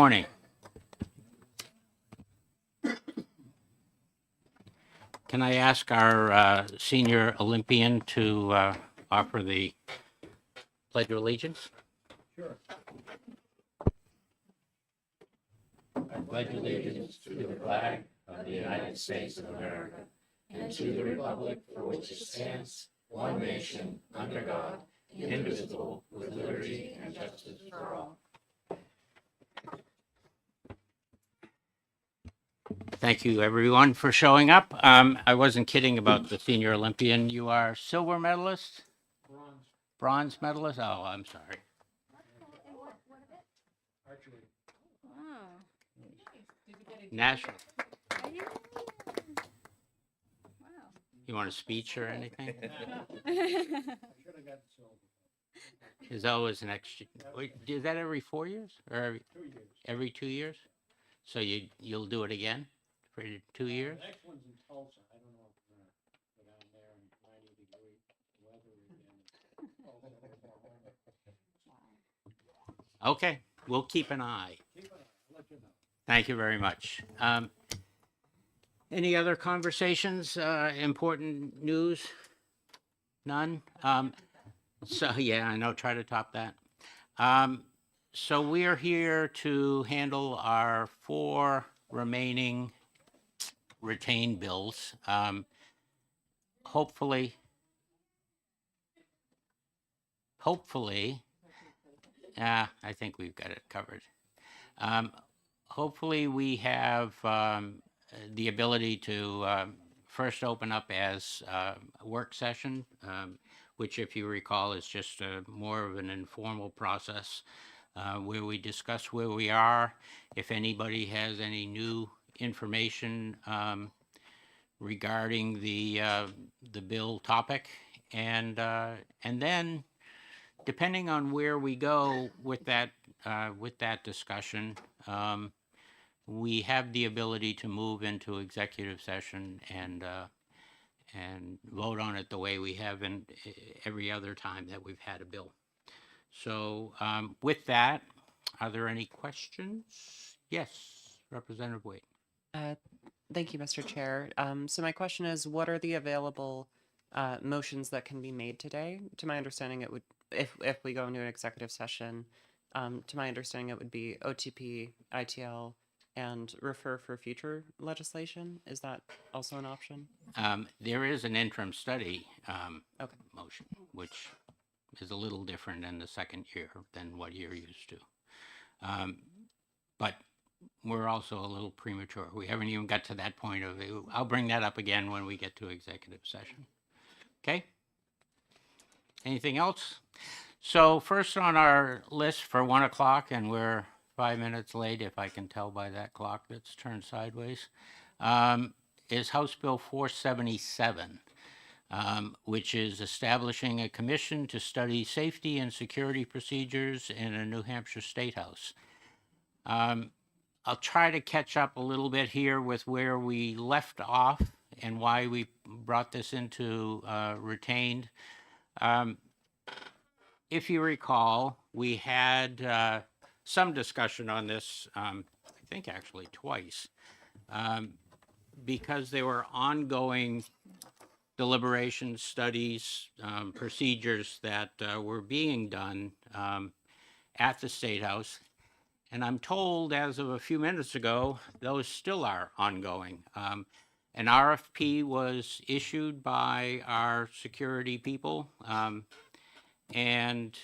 Morning. Can I ask our senior Olympian to offer the Pledge of Allegiance? Sure. I pledge allegiance to the flag of the United States of America and to the republic for which it stands, one nation, under God, indivisible, with liberty and justice for all. Thank you, everyone, for showing up. I wasn't kidding about the senior Olympian. You are silver medalist? Bronze. Bronze medalist? Oh, I'm sorry. Archery. National. Wow. You want a speech or anything? I should have gotten silver. Is always an extra. Wait, is that every 4 years or 2 years. every 2 years? So you'll do it again for 2 years? The next one's in Tulsa. I don't know if we're gonna go down there in 90-degree weather again. Okay, we'll keep an eye. Keep it up. I'll let you know. Thank you very much. Any other conversations? Important news? None. So yeah, I know. Try to top that. So we are here to handle our 4 remaining retained bills. Hopefully, I think we've got it covered. Hopefully, we have the ability to first open up as a work session, which, if you recall, is just more of an informal process where we discuss where we are, if anybody has any new information regarding the bill topic, and then, depending on where we go with that discussion, we have the ability to move into executive session and vote on it the way we have in every other time that we've had a bill. So with that, are there any questions? Yes, Representative Wade. Thank you, Mr. Chair. So my question is, what are the available motions that can be made today? To my understanding, it would, if we go into an executive session, to my understanding, it would be OTP, ITL, and refer for future legislation. Is that also an option? There is an interim study Okay. motion, which is a little different in the second year than what you're used to. But we're also a little premature. We haven't even got to that point of it. I'll bring that up again when we get to executive session. Okay? Anything else? So first on our list for 1 o'clock, and we're 5 minutes late, if I can tell by that clock that's turned sideways, is House Bill 477, which is establishing a commission to study safety and security procedures in a New Hampshire State House. I'll try to catch up a little bit here with where we left off and why we brought this into retained. If you recall, we had some discussion on this, I think actually twice, because there were ongoing deliberations, studies, procedures that were being done at the State House. And I'm told as of a few minutes ago, those still are ongoing. An RFP was issued by our security people and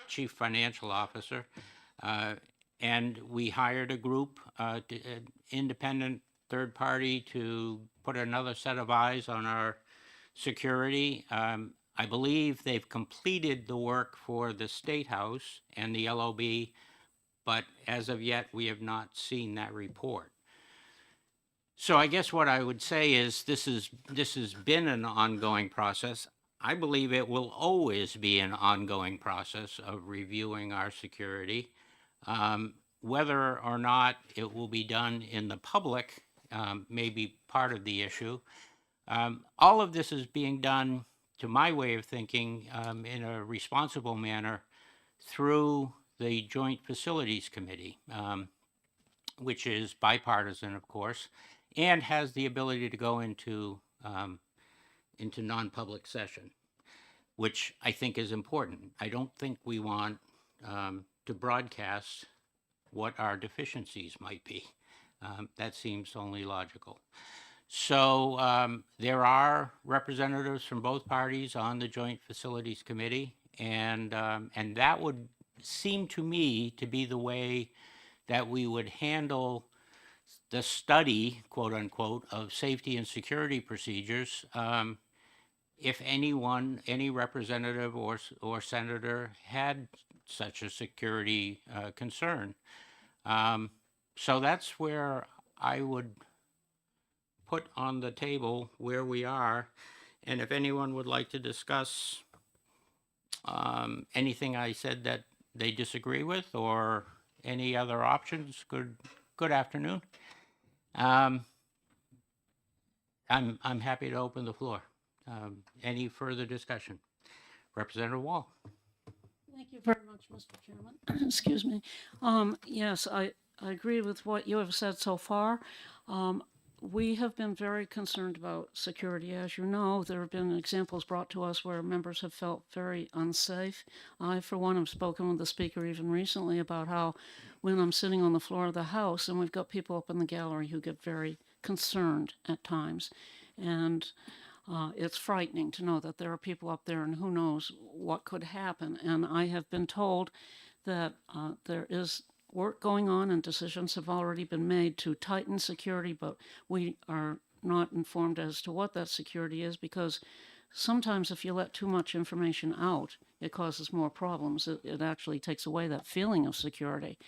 Chief Financial Officer, and we hired a group, independent third party, to put another set of eyes on our security. I believe they've completed the work for the State House and the LOB, but as of yet, we have not seen that report. So I guess what I would say is this has been an ongoing process. I believe it will always be an ongoing process of reviewing our security. Whether or not it will be done in the public may be part of the issue. All of this is being done, to my way of thinking, in a responsible manner through the Joint Facilities Committee, which is bipartisan, of course, and has the ability to go into non-public session, which I think is important. I don't think we want to broadcast what our deficiencies might be. That seems only logical. So there are representatives from both parties on the Joint Facilities Committee, and that would seem to me to be the way that we would handle the study, quote unquote, of safety and security procedures. If anyone, any representative or senator had such a security concern. So that's where I would put on the table where we are. And if anyone would like to discuss anything I said that they disagree with or any other options, good afternoon. I'm happy to open the floor. Any further discussion? Representative Wall. Thank you very much, Mr. Chairman. Excuse me. Yes, I agree with what you have said so far. We have been very concerned about security. As you know, there have been examples brought to us where members have felt very unsafe. I, for one, have spoken with the speaker even recently about how when I'm sitting on the floor of the House and we've got people up in the gallery who get very concerned at times. And it's frightening to know that there are people up there and who knows what could happen. And I have been told that there is work going on and decisions have already been made to tighten security, but we are not informed as to what that security is because sometimes if you let too much information out, it causes more problems. It actually takes away that feeling of security.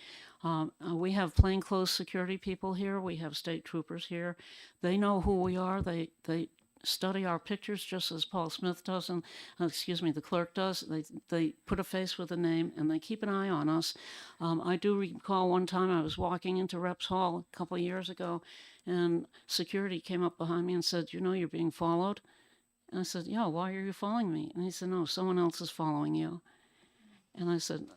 We have plainclothes security people here. We have state troopers here. They know who we are. They study our pictures just as Paul Smith does, and the clerk does. They put a face with a name, and they keep an eye on us. I do recall one time I was walking into Reps Hall a couple of years ago, and security came up behind me and said, "You know you're being followed?" And I said, "Yeah, why are you following me?" And he said, "No, someone else is following you." And I said,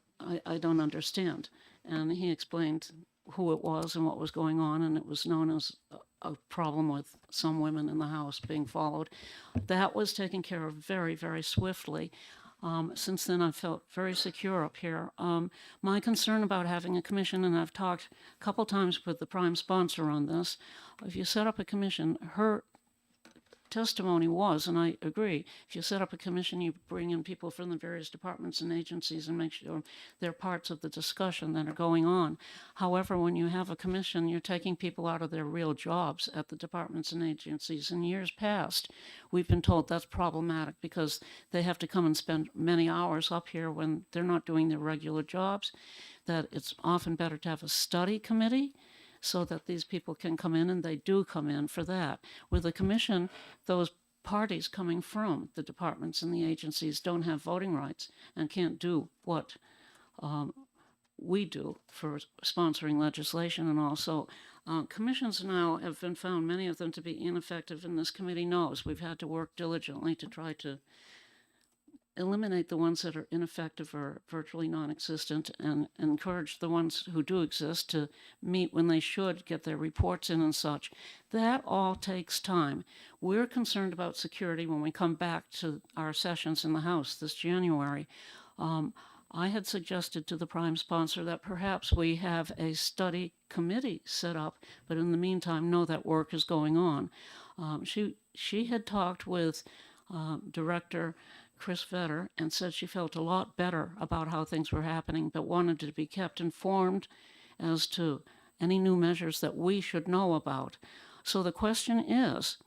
I don't understand. And he explained who it was and what was going on, and it was known as a problem with some women in the House being followed. That was taken care of very, very swiftly. Since then, I've felt very secure up here. My concern about having a commission, and I've talked a couple times with the prime sponsor on this, if you set up a commission, her testimony was, and I agree, if you set up a commission, you bring in people from the various departments and agencies and make sure they're parts of the discussion that are going on. However, when you have a commission, you're taking people out of their real jobs at the departments and agencies. In years past, we've been told that's problematic because they have to come and spend many hours up here when they're not doing their regular jobs, that it's often better to have a study committee so that these people can come in, and they do come in for that. With the commission, those parties coming from the departments and the agencies don't have voting rights and can't do what we do for sponsoring legislation. And also, commissions now have been found, many of them, to be ineffective, and this committee knows we've had to work diligently to try to eliminate the ones that are ineffective or virtually non-existent and encourage the ones who do exist to meet when they should, get their reports in and such. That all takes time. We're concerned about security when we come back to our sessions in the House this January. I had suggested to the prime sponsor that perhaps we have a study committee set up, but in the meantime, know that work is going on. She had talked with Director Chris Vetter and said she felt a lot better about how things were happening, but wanted to be kept informed as to any new measures that we should know about. So the question is,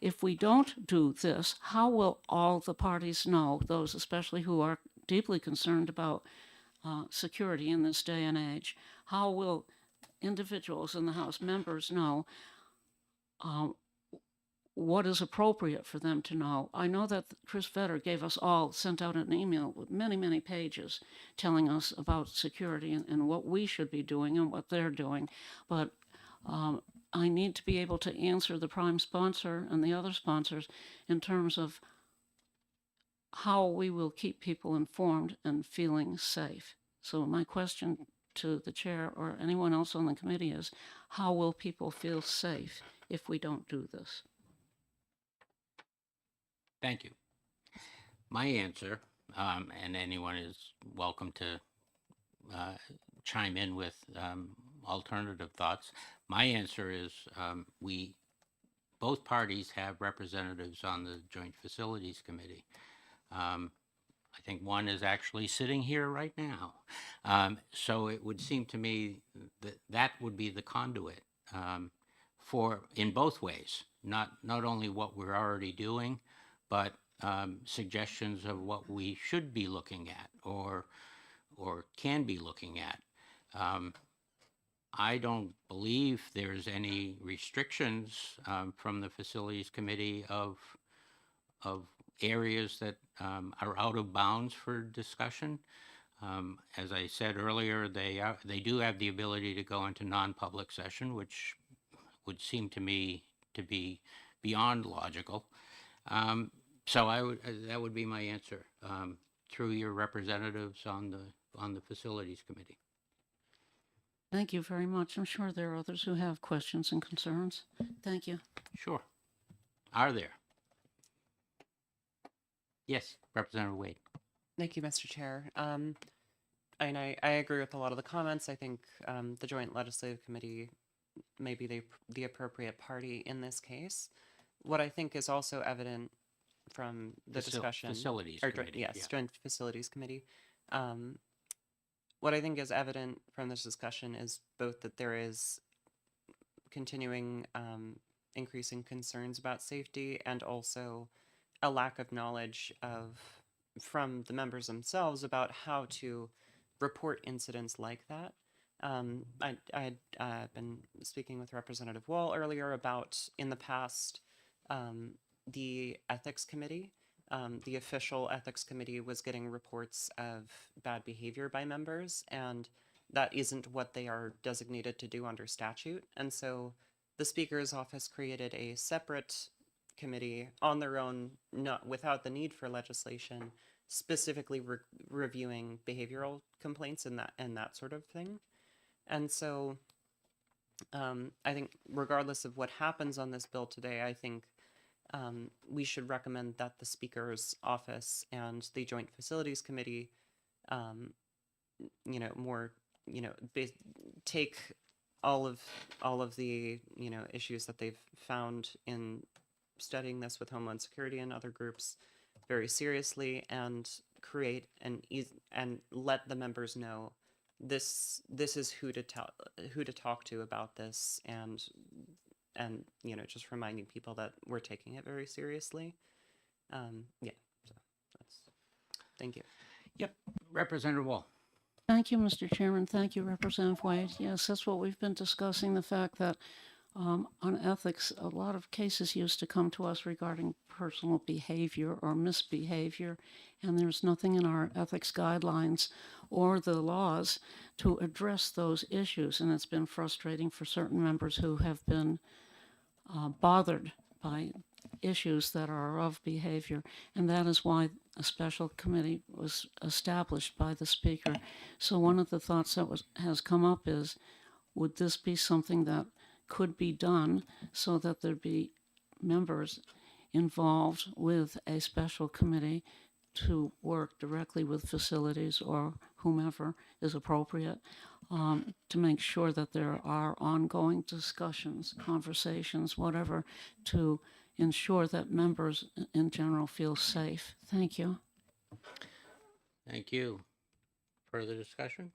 if we don't do this, how will all the parties know, those especially who are deeply concerned about security in this day and age? How will individuals in the House, members, know what is appropriate for them to know? I know that Chris Vetter sent out an email with many, many pages telling us about security and what we should be doing and what they're doing. But I need to be able to answer the prime sponsor and the other sponsors in terms of how we will keep people informed and feeling safe. So my question to the chair or anyone else on the committee is, how will people feel safe if we don't do this? Thank you. My answer, and anyone is welcome to chime in with alternative thoughts. My answer is both parties have representatives on the Joint Facilities Committee. I think one is actually sitting here right now. So it would seem to me that that would be the conduit for, in both ways, not only what we're already doing, but suggestions of what we should be looking at or can be looking at. I don't believe there's any restrictions from the Facilities Committee of areas that are out of bounds for discussion. As I said earlier, they do have the ability to go into non-public session, which would seem to me to be beyond logical. So that would be my answer through your representatives on the Facilities Committee. Thank you very much. I'm sure there are others who have questions and concerns. Thank you. Sure. Are there? Yes, Representative Wade. Thank you, Mr. Chair. And I agree with a lot of the comments. I think the Joint Legislative Committee may be the appropriate party in this case. What I think is also evident from the discussion, Facilities or Committee. yes, Yeah. Joint Facilities Committee. What I think is evident from this discussion is both that there is continuing increasing concerns about safety and also a lack of knowledge from the members themselves about how to report incidents like that. I had been speaking with Representative Wall earlier about, in the past, the Ethics Committee. The official Ethics Committee was getting reports of bad behavior by members, and that isn't what they are designated to do under statute. And so the Speaker's office created a separate committee on their own, not without the need for legislation, specifically reviewing behavioral complaints and that sort of thing. And so I think regardless of what happens on this bill today, I think we should recommend that the Speaker's office and the Joint Facilities Committee, take all of the issues that they've found in studying this with Homeland Security and other groups very seriously, and create and let the members know this is who to talk to about this, and just reminding people that we're taking it very seriously. So thank you. Yep, Representative Wall. Thank you, Mr. Chairman. Thank you, Representative Wade. Yes, that's what we've been discussing, the fact that on ethics, a lot of cases used to come to us regarding personal behavior or misbehavior, and there's nothing in our ethics guidelines or the laws to address those issues, and it's been frustrating for certain members who have been bothered by issues that are of behavior, and that is why a special committee was established by the Speaker. So one of the thoughts that has come up is, would this be something that could be done so that there'd be members involved with a special committee to work directly with facilities or whomever is appropriate to make sure that there are ongoing discussions, conversations, whatever, to ensure that members in general feel safe. Thank you. Thank you. Further discussion?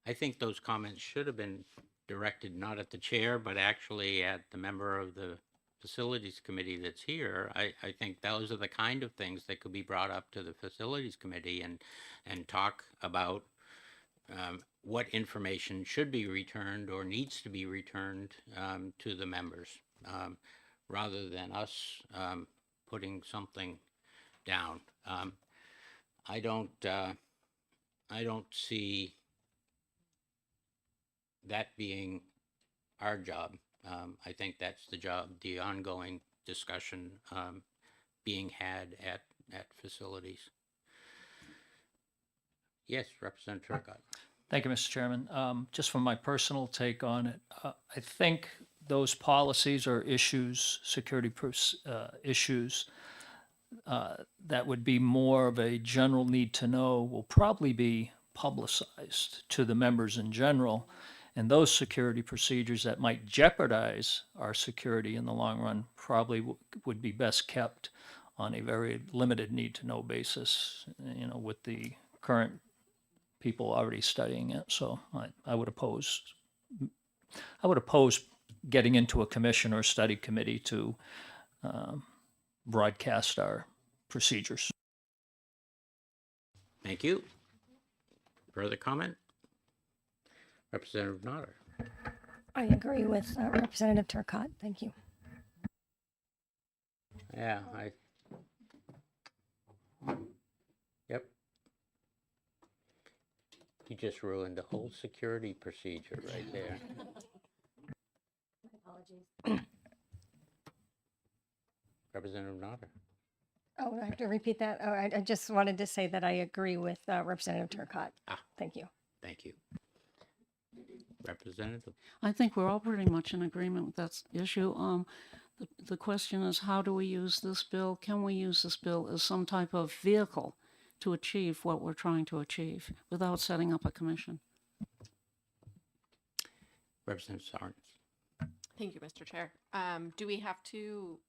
I think those comments should have been directed not at the chair, but actually at the member of the Facilities Committee that's here. I think those are the kind of things that could be brought up to the Facilities Committee and talk about what information should be returned or needs to be returned to the members, rather than us putting something down. I don't see that being our job. I think that's the job, the ongoing discussion being had at facilities. Yes, Representative Turcott. Thank you, Mr. Chairman. Just from my personal take on it, I think those policies or issues, issues that would be more of a general need to know will probably be publicized to the members in general. And those security procedures that might jeopardize our security in the long run probably would be best kept on a very limited need to know basis, with the current people already studying it. So I would oppose getting into a commission or study committee to broadcast our procedures. Thank you. Further comment? Representative Notter. I agree with Representative Turcott. Thank you. Yeah, yep. You just ruined the whole security procedure right there. Representative Notter. Oh, I have to repeat that. Oh, I just wanted to say that I agree with Representative Turcott. Thank you. Thank you. Representative. I think we're all pretty much in agreement with that issue. The question is, how do we use this bill? Can we use this bill as some type of vehicle to achieve what we're trying to achieve without setting up a commission? Representative Sarnes. Thank you, Mr. Chair. Do we have to?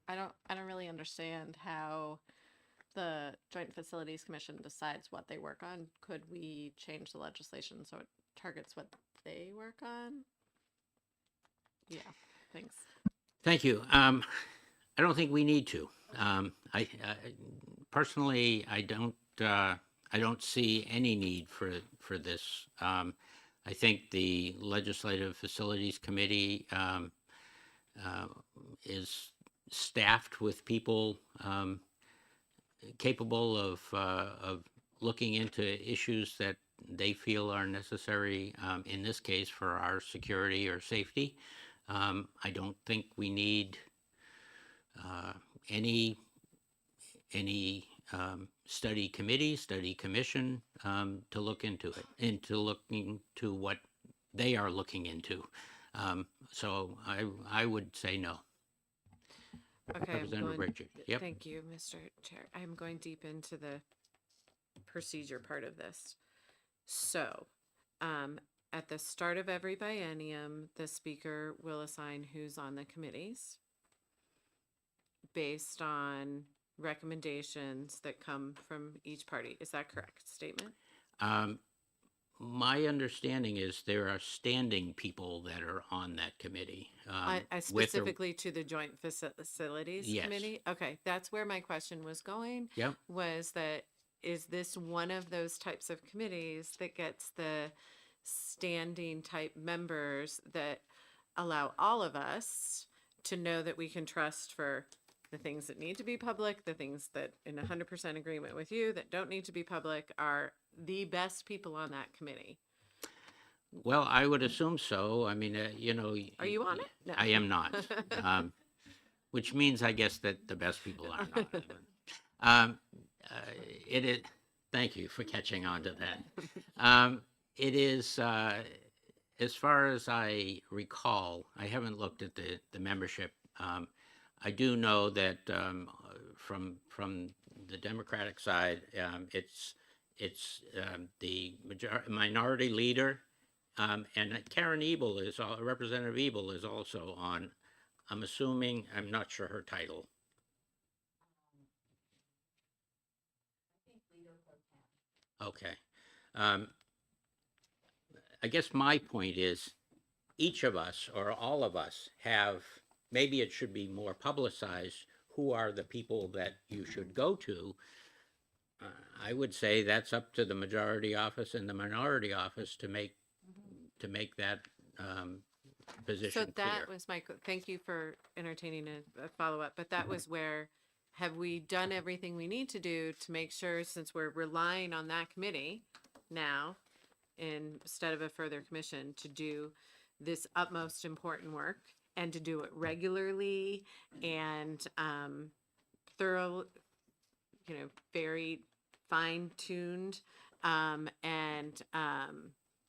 I don't really understand how the Joint Facilities Commission decides what they work on. Could we change the legislation so it targets what they work on? Yeah, thanks. Thank you. I don't think we need to. I personally, I don't see any need for this. I think the Legislative Facilities Committee is staffed with people capable of looking into issues that they feel are necessary, in this case, for our security or safety. I don't think we need any study committee, study commission to look into it, into looking to what they are looking into. So I would say no. Okay, Representative Richard. Yep. thank you, Mr. Chair. I'm going deep into the procedure part of this. So, at the start of every biennium, the speaker will assign who's on the committees based on recommendations that come from each party. Is that correct statement? My understanding is there are standing people that are on that committee. I with a- specifically to the Joint Facilities Yes. Committee? Okay, that's where my question was going. Yep. Was that, is this one of those types of committees that gets the standing type members that allow all of us to know that we can trust for the things that need to be public, the things that in 100% agreement with you that don't need to be public are the best people on that committee? Well, I would assume so. I mean, Are you on it? No. I am not. Which means, I guess, that the best people are not. It is. Thank you for catching on to that. It is, as far as I recall, I haven't looked at the membership. I do know that from the Democratic side, it's the minority leader, and Karen Ebel is Representative Ebel is also on. I'm assuming, I'm not sure her title. Okay. I guess my point is, each of us or all of us have, maybe it should be more publicized, who are the people that you should go to. I would say that's up to the majority office and the minority office to make that position So that clear. was thank you for entertaining a follow-up, but that was where, have we done everything we need to do to make sure, since we're relying on that committee now, instead of a further commission, to do this utmost important work and to do it regularly and thorough, very fine-tuned, and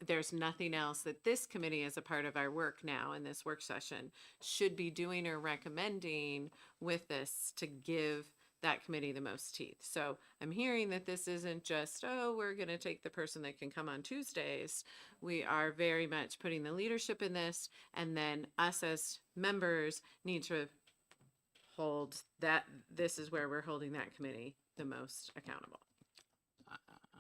there's nothing else that this committee, as a part of our work now in this work session, should be doing or recommending with this to give that committee the most teeth. So I'm hearing that this isn't just, oh, we're going to take the person that can come on Tuesdays. We are very much putting the leadership in this, and then us as members need to hold that. This is where we're holding that committee the most accountable.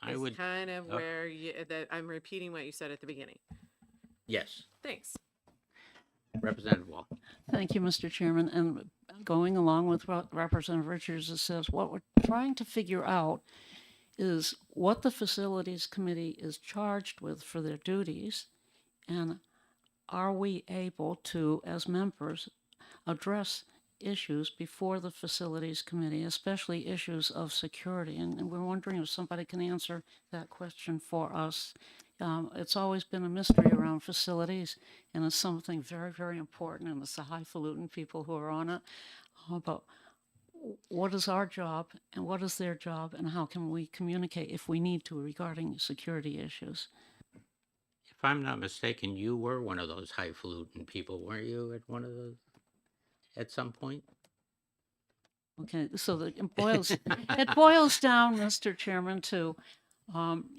I It's would, kind of oh. where that I'm repeating what you said at the beginning. yes, Thanks. Representative Wall. Thank you, Mr. Chairman. And going along with what Representative Richards has said, what we're trying to figure out is what the Facilities Committee is charged with for their duties, and are we able to, as members, address issues before the Facilities Committee, especially issues of security. And we're wondering if somebody can answer that question for us. It's always been a mystery around facilities, and it's something very, very important, and it's the highfalutin people who are on it. But what is our job, and what is their job, and how can we communicate if we need to regarding security issues? If I'm not mistaken, you were one of those highfalutin people, weren't you, at one of those, at some point? Okay, so it boils down, Mr. Chairman, to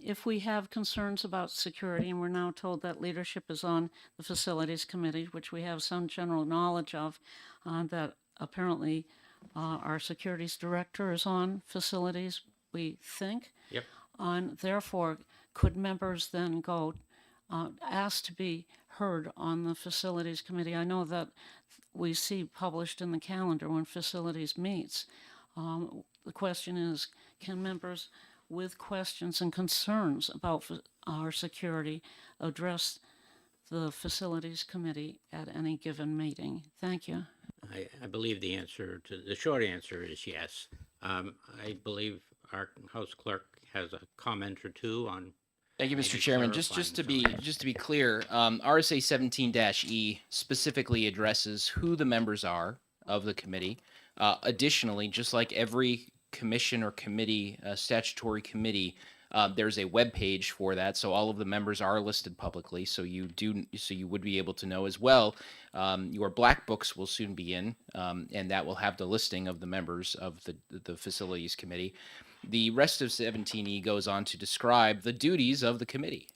if we have concerns about security, and we're now told that leadership is on the Facilities Committee, which we have some general knowledge of, that apparently our Securities Director is on facilities, we think. Yep. And therefore, could members then go ask to be heard on the Facilities Committee? I know that we see published in the calendar when facilities meets. The question is, can members with questions and concerns about our security address the Facilities Committee at any given meeting? Thank you. I believe the short answer is yes. I believe our House Clerk has a comment or two on. Thank you, Mr. Maybe Chairman. clarifying Just to be clear, RSA 17-E specifically addresses who the members are of the committee. Additionally, just like every commission or committee, statutory committee, there's a web page for that, so all of the members are listed publicly. So you would be able to know as well. Your black books will soon be in, and that will have the listing of the members of the facilities committee. The rest of 17E goes on to describe the duties of the committee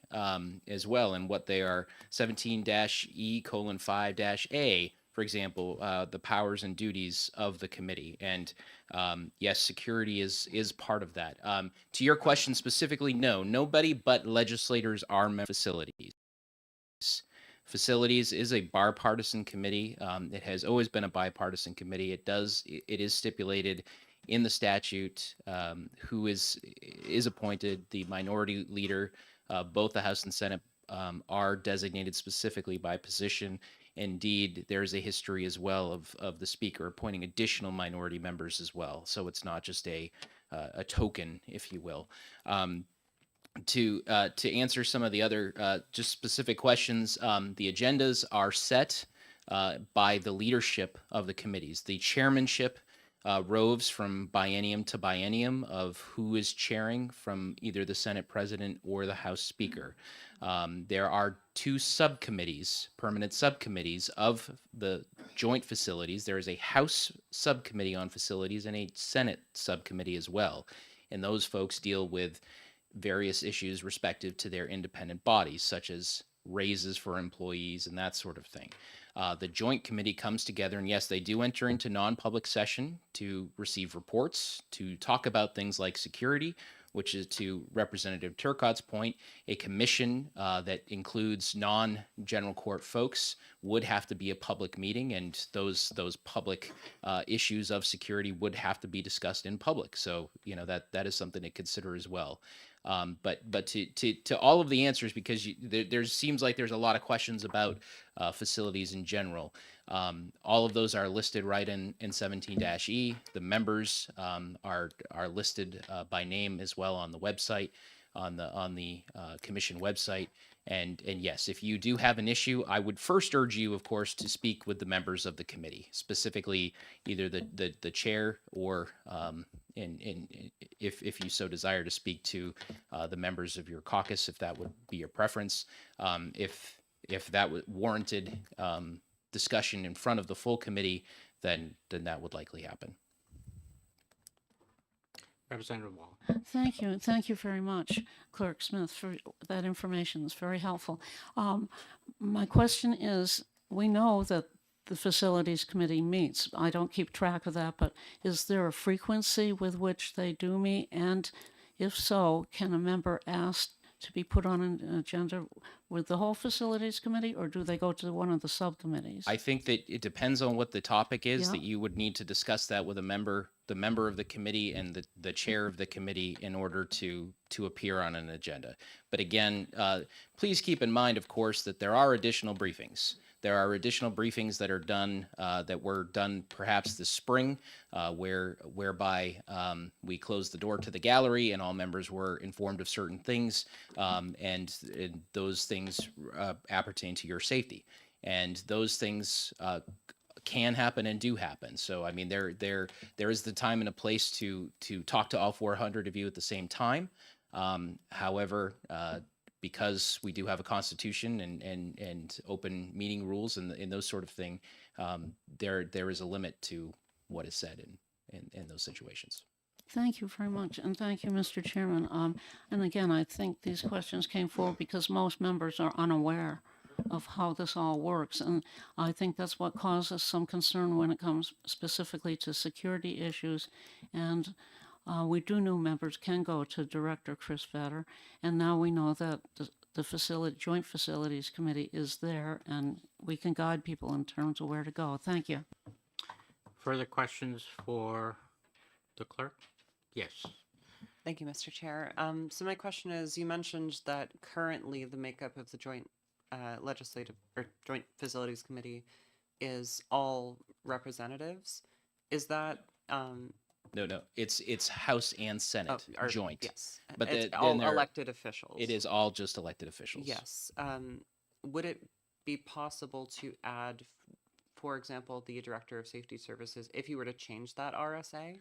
as well, and what they are. 17-E:5-A, for example, the powers and duties of the committee. And yes, security is part of that. To your question specifically, no, nobody but legislators are facilities. Facilities is a bipartisan committee. It has always been a bipartisan committee. It is stipulated in the statute who is appointed. The minority leader, both the House and Senate, are designated specifically by position. Indeed, there's a history as well of the Speaker appointing additional minority members as well. So it's not just a token, if you will. To answer some of the other just specific questions, the agendas are set by the leadership of the committees. The chairmanship roves from biennium to biennium of who is chairing from either the Senate President or the House Speaker. There are two subcommittees, permanent subcommittees of the joint facilities. There is a House subcommittee on facilities and a Senate subcommittee as well. And those folks deal with various issues respective to their independent bodies, such as raises for employees and that sort of thing. The joint committee comes together, and yes, they do enter into non-public session to receive reports, to talk about things like security, which is, to Representative Turcotte's point, a commission that includes non-general court folks would have to be a public meeting, and those public issues of security would have to be discussed in public. So, that is something to consider as well. But to all of the answers, because there seems like there's a lot of questions about facilities in general. All of those are listed right in 17-E. The members are listed by name as well on the website. on the commission website. And yes, if you do have an issue, I would first urge you, of course, to speak with the members of the committee, specifically either the chair or if you so desire to speak to the members of your caucus, if that would be your preference. If that warranted discussion in front of the full committee, then that would likely happen. Representative Wall. Thank you. Thank you very much, Clerk Smith, for that information. It's very helpful. My question is, we know that the Facilities Committee meets. I don't keep track of that, but is there a frequency with which they do meet? And if so, can a member ask to be put on an agenda with the whole Facilities Committee, or do they go to one of the subcommittees? I think that it depends on what the topic is, Yeah. that you would need to discuss that with the member of the committee and the chair of the committee in order to appear on an agenda. But again, please keep in mind, of course, that there are additional briefings. There are additional briefings that are done, that were done perhaps this spring, whereby we closed the door to the gallery and all members were informed of certain things, and those things appertain to your safety. And those things can happen and do happen. So I mean, there is the time and a place to talk to all 400 of you at the same time. However, because we do have a constitution and open meeting rules and those sort of thing, there is a limit to what is said in those situations. Thank you very much, and thank you, Mr. Chairman. And again, I think these questions came forward because most members are unaware of how this all works, and I think that's what causes some concern when it comes specifically to security issues. And we do know members can go to Director Chris Vetter, and now we know that the Joint Facilities Committee is there, and we can guide people in terms of where to go. Thank you. Further questions for the clerk? Yes. Thank you, Mr. Chair. So my question is, you mentioned that currently the makeup of the Joint Legislative or Joint Facilities Committee is all representatives. Is that No, it's House and Senate or- joint. Yes, But it's then all there- elected officials. It is all just elected officials. Yes. Would it be possible to add, for example, the Director of Safety Services, if you were to change that RSA?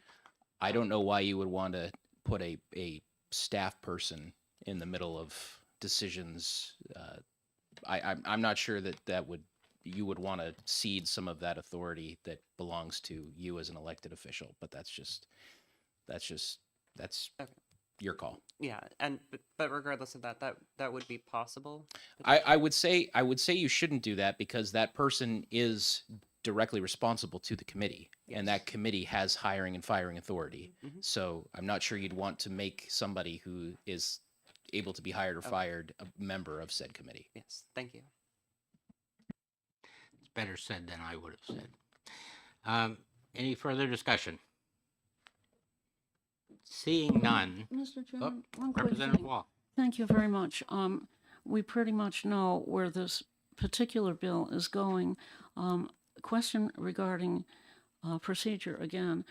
I don't know why you would want to put a staff person in the middle of decisions. I'm not sure that you would want to cede some of that authority that belongs to you as an elected official, but that's Okay. your call. Yeah, but regardless of that would be possible. I would say you shouldn't do that because that person is directly responsible to the committee, and that committee has hiring and firing authority. Mhm. So I'm not sure you'd want to make somebody who is able to be hired or fired a member of said committee. Yes, thank you. It's better said than I would have said. Any further discussion? Seeing none. Mr. Chairman, one quick Representative thing. Wall. Thank you very much. We pretty much know where this particular bill is going. Question regarding procedure again.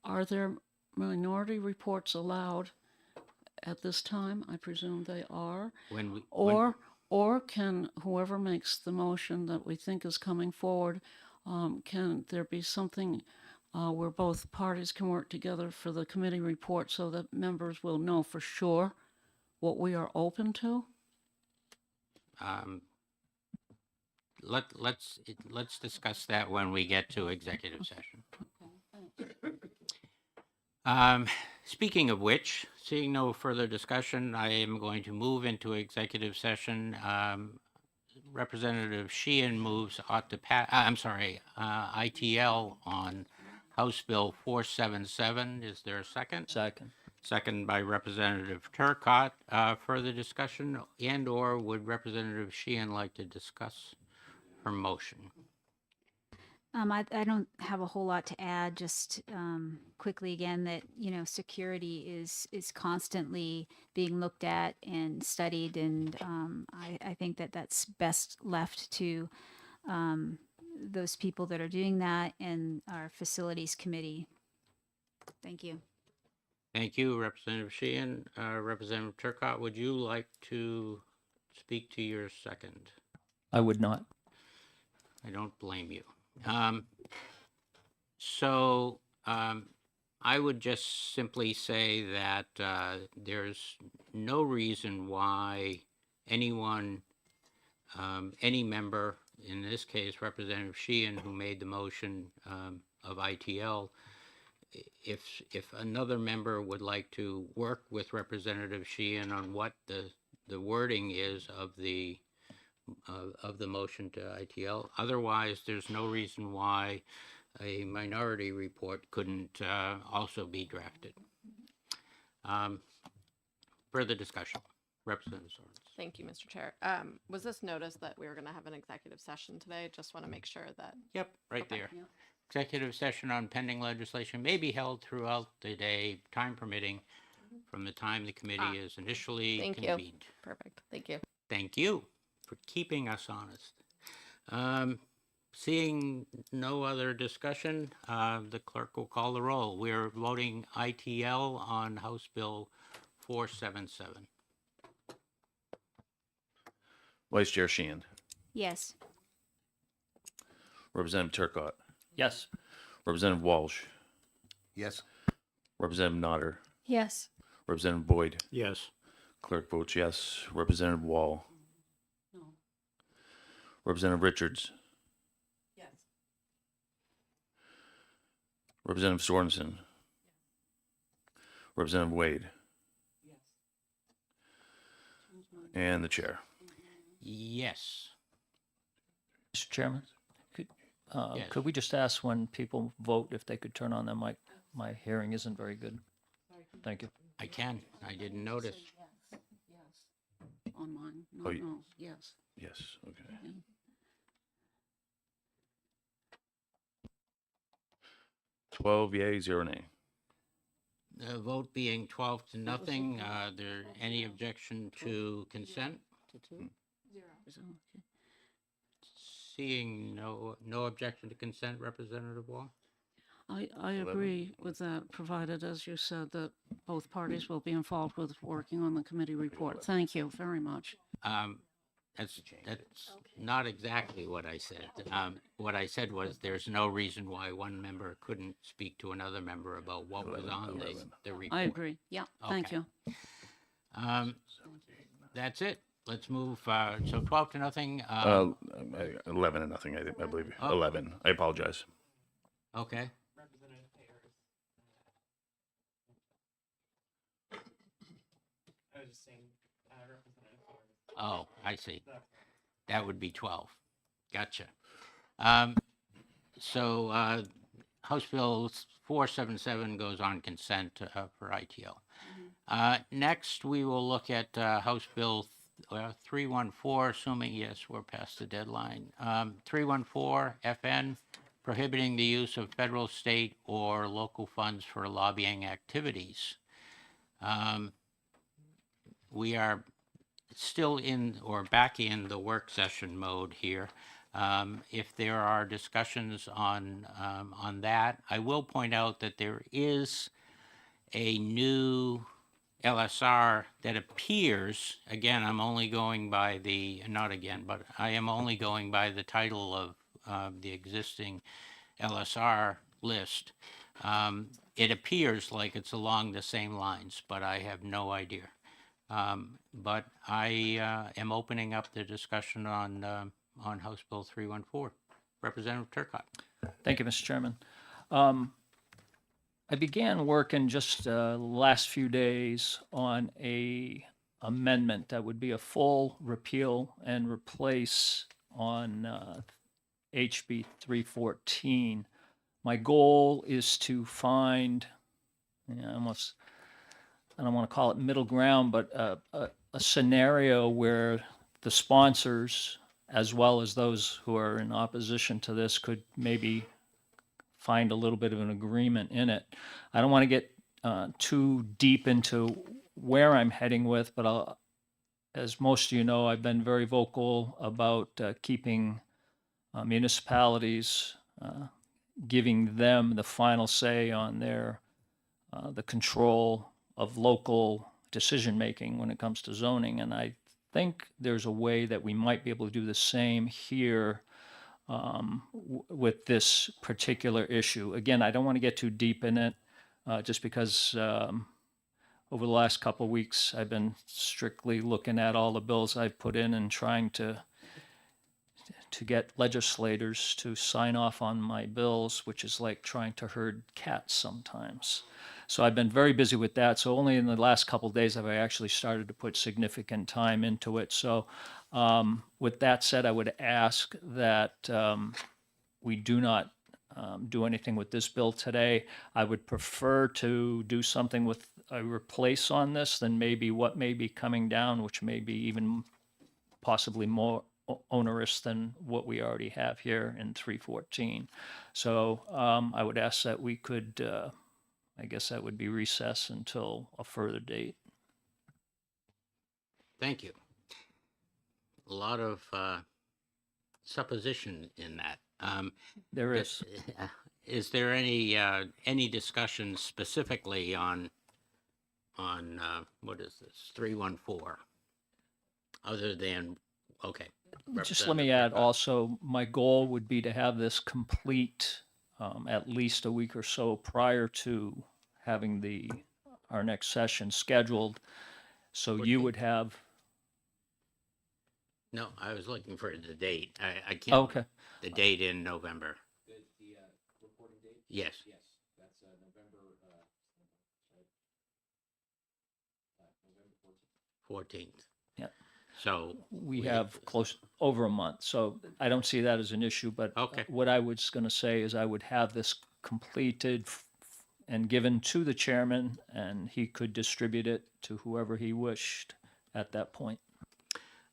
Are there minority reports allowed at this time? I presume they are. Or can whoever makes the motion that we think is coming forward, can there be something where both parties can work together for the committee report so that members will know for sure what we are open to? Let's discuss that when we get to executive session. Speaking of which, seeing no further discussion, I am going to move into executive session. Representative Sheehan moves ITL on House Bill 477. Is there a second? Second. Second by Representative Turcott. Further discussion and/or would Representative Sheehan like to discuss her motion? I don't have a whole lot to add, just quickly again that, security is constantly being looked at and studied, and I think that that's best left to those people that are doing that and our facilities committee. Thank you. Thank you, Representative Sheehan. Representative Turcott, would you like to speak to your second? I would not. I don't blame you. So I would just simply say that there's no reason why anyone, any member, in this case Representative Sheehan, who made the motion of ITL, if another member would like to work with Representative Sheehan on what the wording is of the motion to ITL. Otherwise, there's no reason why a minority report couldn't also be drafted. Further discussion. Representative Sorens. Thank you, Mr. Chair. Was this notice that we were going to have an executive session today? Just want to make sure that. Yep, right Okay. there. Executive session on pending legislation may be held throughout the day, time permitting, from the time the committee is initially Thank you. convened. Perfect. Thank you. Thank you for keeping us honest. Seeing no other discussion, the clerk will call the roll. We're voting ITL on House Bill 477. Vice Chair Sheehan, Yes. Representative Turcott, Yes. Representative Walsh, Yes. Representative Nodder, Yes. Representative Boyd, Yes. Clerk votes yes. Representative Wall, No. Representative Richards, Yes. Representative Sorensen, Representative Wade, and the chair. Yes. Mr. Chairman, could, Yes. could we just ask when people vote if they could turn on their mic? My hearing isn't very good. Thank you. I can. I didn't notice. Yes. On mine. Oh, No, you- no, yes. Yes, okay. Yeah. 12 yea, 0 nay. The vote being 12 to nothing, there any objection to consent? To two? Is that okay? Seeing no objection to consent, Representative Wall? I agree with that, provided, as you said, that both parties will be involved with working on the committee report. Thank you very much. That's not exactly what I said. What I said was there's no reason why one member couldn't speak to another member about what was on the report. I agree. Yeah, thank Okay. you. That's it. Let's move, so 12 to nothing. 11 and nothing, I believe. Oh. 11. I apologize. Okay. Oh, I see. That would be 12. Gotcha. So House Bill 477 goes on consent for ITL. Next, we will look at House Bill 314, assuming, yes, we're past the deadline. 314 FN, prohibiting the use of federal, state, or local funds for lobbying activities. We are still in or back in the work session mode here. If there are discussions on that, I will point out that there is a new LSR that appears, again, I'm only going by the, not again, but I am only going by the title of the existing LSR list. It appears like it's along the same lines, but I have no idea. But I am opening up the discussion on House Bill 314. Representative Turcott. Thank you, Mr. Chairman. I began working just the last few days on a amendment that would be a full repeal and replace on HB 314. My goal is to find, almost, I don't want to call it middle ground, but a scenario where the sponsors, as well as those who are in opposition to this, could maybe find a little bit of an agreement in it. I don't want to get too deep into where I'm heading with, but as most of you know, I've been very vocal about keeping municipalities, giving them the final say on their the control of local decision-making when it comes to zoning. And I think there's a way that we might be able to do the same here with this particular issue. Again, I don't want to get too deep in it, just because over the last couple of weeks, I've been strictly looking at all the bills I've put in and trying to get legislators to sign off on my bills, which is like trying to herd cats sometimes. So I've been very busy with that. So only in the last couple of days have I actually started to put significant time into it. So with that said, I would ask that we do not do anything with this bill today. I would prefer to do something with a replace on this than maybe what may be coming down, which may be even possibly more onerous than what we already have here in 314. So I would ask that we could, I guess that would be recess until a further date. Thank you. A lot of supposition in that. There is. Is there any discussion specifically on what is this, 314? Other than, okay. Just let me add also, my goal would be to have this complete at least a week or so prior to having our next session scheduled. So you would have, No, I was looking for the date. I can't. okay, The date in November. The reporting date? Yes. Yes, that's November, November 14th. 14th. Yeah. So we have close over a month. So I don't see that as an issue, but Okay. what I was going to say is I would have this completed and given to the chairman, and he could distribute it to whoever he wished at that point.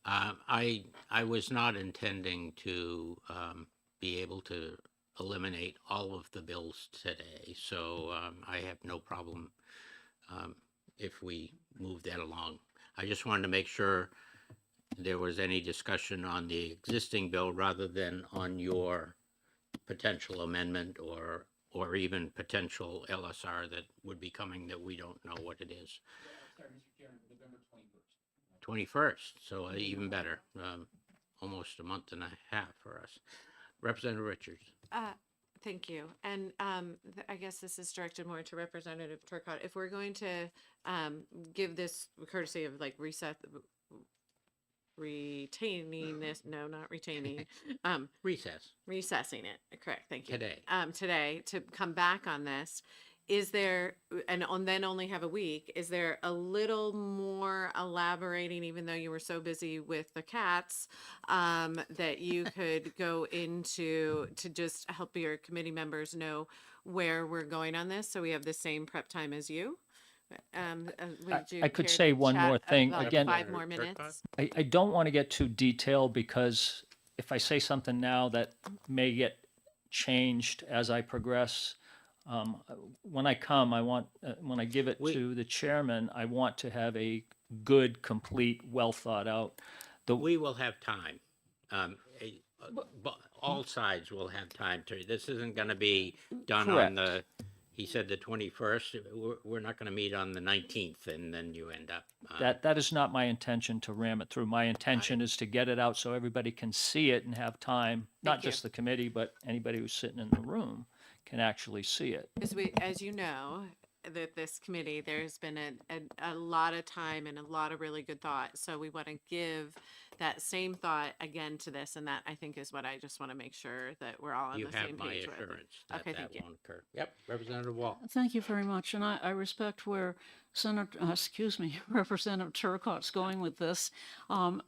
I was not intending to be able to eliminate all of the bills today, so I have no problem if we move that along. I just wanted to make sure there was any discussion on the existing bill rather than on your potential amendment or even potential LSR that would be coming that we don't know what it is. Sorry, Mr. Chairman, November 21st. 21st, so even better, almost a month and a half for us. Representative Richards. Thank you. And I guess this is directed more to Representative Turcott. If we're going to give this courtesy of like retaining this, no, not retaining, recessing it, correct, thank you. Today to come back on this, is there, and then only have a week, is there a little more elaborating, even though you were so busy with the cats, that you could go into to just help your committee members know where we're going on this, so we have the same prep time as you? Would you I could care say to one chat more thing. about Again, 5 more minutes? I don't want to get too detailed because if I say something now that may get changed as I progress. When I come, I want, when I give it to the chairman, I want to have a good, complete, well thought out. We will have time. All sides will have time to, this isn't going to be done on Correct. he said the 21st. We're not going to meet on the 19th and then you end up. That is not my intention to ram it through. My intention is to get it out so everybody can see it and have time, not Thank you. just the committee, but anybody who's sitting in the room can actually see it. As you know, that this committee, there's been a lot of time and a lot of really good thought. So we want to give that same thought again to this. And that I think is what I just want to make sure that we're all on You the have same my page with. assurance that Okay, that thank you. won't occur. Yep, Representative Wall. Thank you very much, and I respect where Representative Turcott's going with this,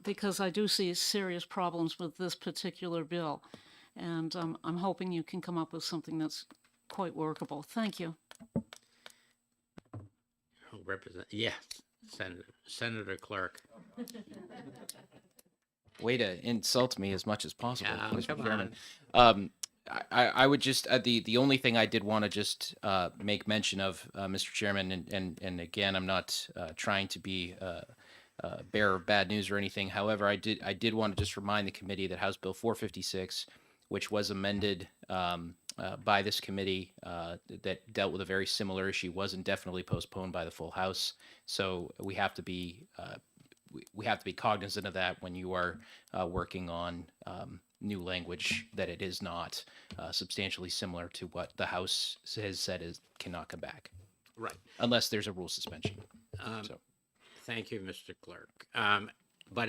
because I do see serious problems with this particular bill, and I'm hoping you can come up with something that's quite workable. Thank you. Yes, Senator Clerk. Way to insult me as much as possible, Yeah, Mr. come Chairman. I would just the only thing I did want to just make mention of, Mr. Chairman, and again, I'm not trying to be bearer of bad news or anything. However, I did want to just remind the committee that House Bill 456, which was amended by this committee that dealt with a very similar issue was indefinitely postponed by the full House. So we have to be we have to be cognizant of that when you are working on new language, that it is not substantially similar to what the House has said is cannot come back Right. unless there's a rule suspension. So. Thank you, Mr. Clerk. But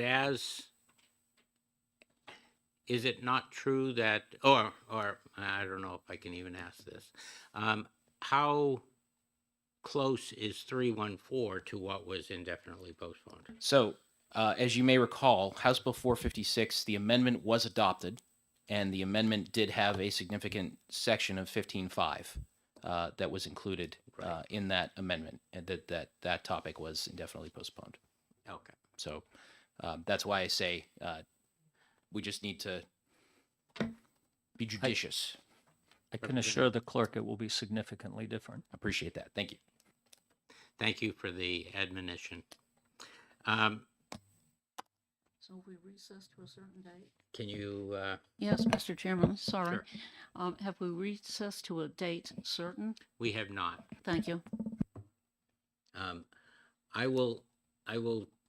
is it not true that, or I don't know if I can even ask this, how close is 314 to what was indefinitely postponed? So, as you may recall, House Bill 456, the amendment was adopted, and the amendment did have a significant section of 15.5 that was included in that amendment, and that topic was indefinitely postponed. Okay. So that's why I say we just need to be judicious. I can assure the clerk it will be significantly different. Appreciate that. Thank you. Thank you for the admonition. So we recess to a certain date? Can you, Yes, Mr. Chairman, sorry. Sure. Have we recessed to a date certain? we have not. Thank you. I will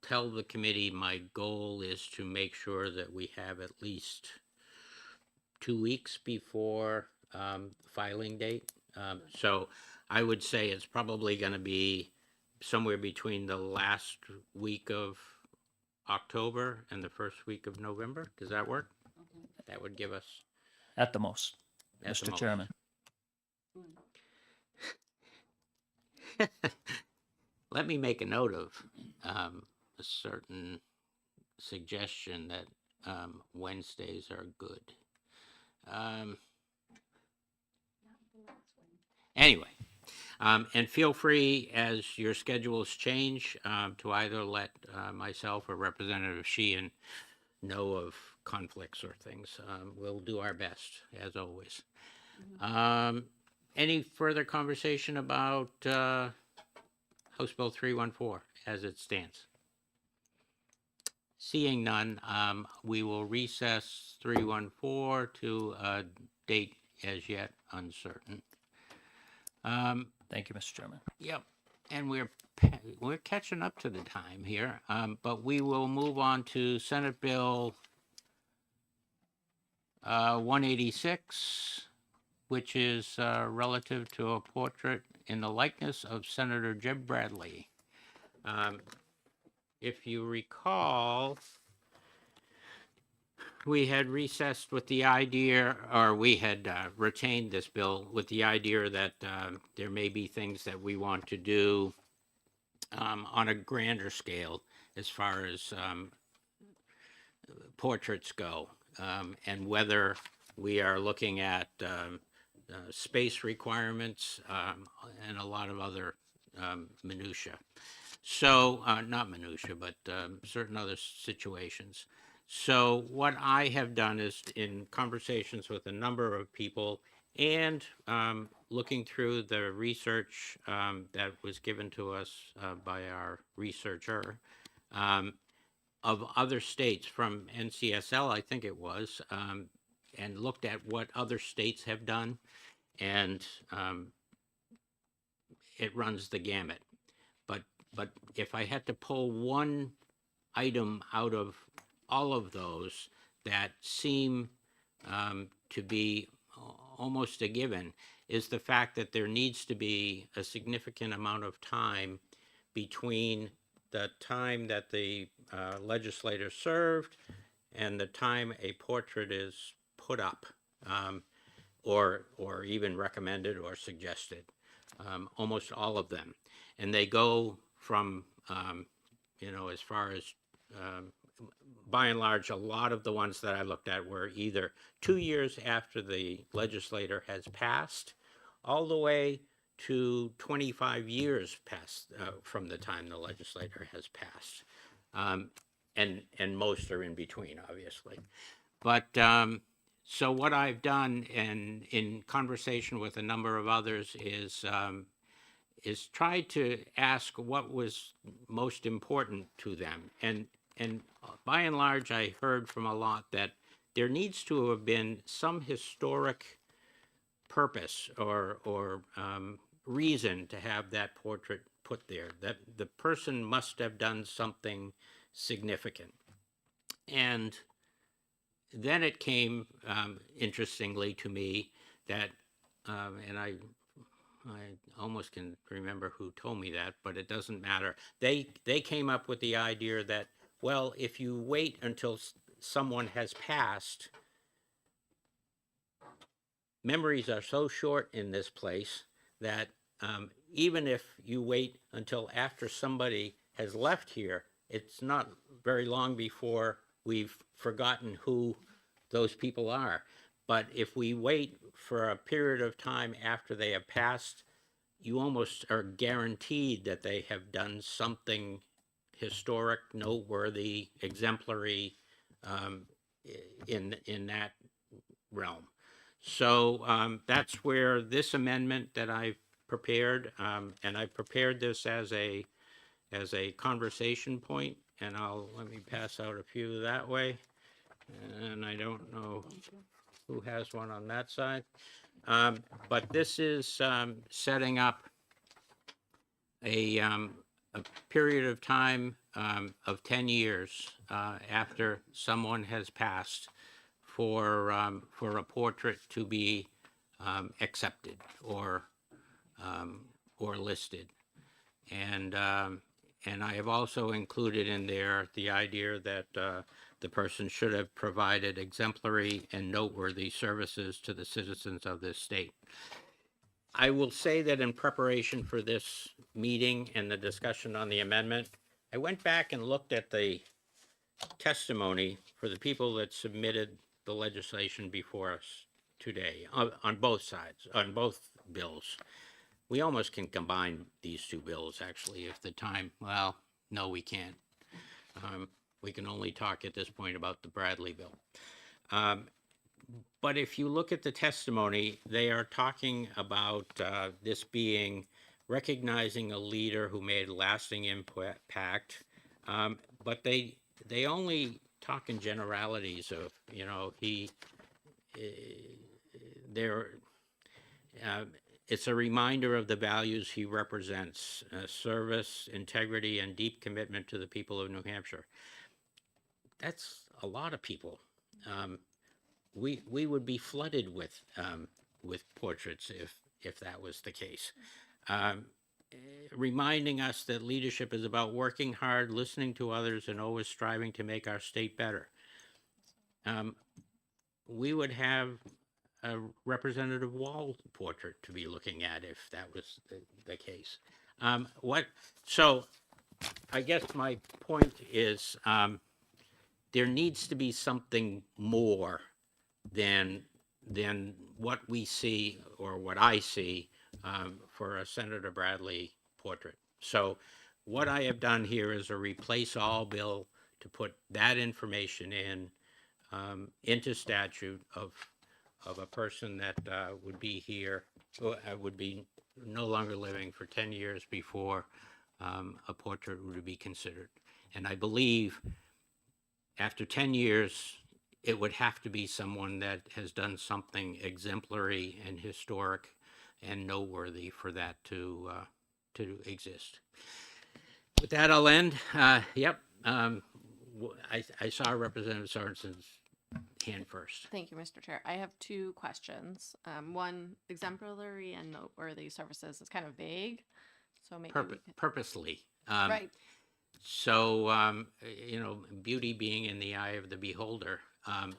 tell the committee my goal is to make sure that we have at least 2 weeks before filing date. So I would say it's probably going to be somewhere between the last week of October and the first week of November. Does that work? That would give us, At the most, At the Mr. most. Chairman. let me make a note of a certain suggestion that Wednesdays are good. Anyway, and feel free as your schedules change to either let myself or Representative Sheehan know of conflicts or things. We'll do our best, as always. Any further conversation about House Bill 314 as it stands? Seeing none, we will recess 314 to a date as yet uncertain. Thank you, Mr. Chairman. Yep, and we're catching up to the time here, but we will move on to Senate Bill 186, which is relative to a portrait in the likeness of Senator Jeb Bradley. If you recall, we had recessed with the idea, or we had retained this bill with the idea that there may be things that we want to do on a grander scale as far as portraits go, and whether we are looking at space requirements and a lot of other minutia. So, not minutia, but certain other situations. So what I have done is, in conversations with a number of people and looking through the research that was given to us by our researcher of other states from NCSL, I think it was, and looked at what other states have done, and it runs the gamut. But if I had to pull one item out of all of those that seem to be almost a given, is the fact that there needs to be a significant amount of time between the time that the legislator served and the time a portrait is put up, or even recommended or suggested. Almost all of them. And they go from, as far as, by and large, a lot of the ones that I looked at were either 2 years after the legislator has passed, all the way to 25 years past from the time the legislator has passed. And most are in between, obviously. But so what I've done, and in conversation with a number of others, is try to ask what was most important to them. And by and large, I heard from a lot that there needs to have been some historic purpose or reason to have that portrait put there. That the person must have done something significant. And then it came, interestingly to me, that, and I almost can remember who told me that, but it doesn't matter. They came up with the idea that, well, if you wait until someone has passed, memories are so short in this place that even if you wait until after somebody has left here, it's not very long before we've forgotten who those people are. But if we wait for a period of time after they have passed, you almost are guaranteed that they have done something historic, noteworthy, exemplary in that realm. So that's where this amendment that I've prepared, and I prepared this as a conversation point, and let me pass out a few that way. And I don't know who has one on that side. But this is setting up a period of time of 10 years after someone has passed for a portrait to be accepted or listed. And I have also included in there the idea that the person should have provided exemplary and noteworthy services to the citizens of this state. I will say that in preparation for this meeting and the discussion on the amendment, I went back and looked at the testimony for the people that submitted the legislation before us today, on both sides, on both bills. We almost can combine these two bills, actually, if the time, well, no, we can't. We can only talk at this point about the Bradley bill. But if you look at the testimony, they are talking about this being recognizing a leader who made lasting impact, but they only talk in generalities of, you know, it's a reminder of the values he represents: service, integrity, and deep commitment to the people of New Hampshire. That's a lot of people. We would be flooded with portraits if that was the case. Reminding us that leadership is about working hard, listening to others, and always striving to make our state better. We would have a Representative Wall portrait to be looking at if that was the case. So I guess my point is there needs to be something more than what we see or what I see for a Senator Bradley portrait. So what I have done here is a replace all bill to put that information into statute of a person that would be here, would be no longer living for 10 years before a portrait would be considered. And I believe after 10 years, it would have to be someone that has done something exemplary and historic and noteworthy for that to exist. With that, I'll end. Yep. I saw Representative Sorensen's hand first. Thank you, Mr. Chair. I have two questions. One, exemplary and noteworthy services is kind of vague, so maybe we could... Purposely. Right. So, you know, beauty being in the eye of the beholder, I'm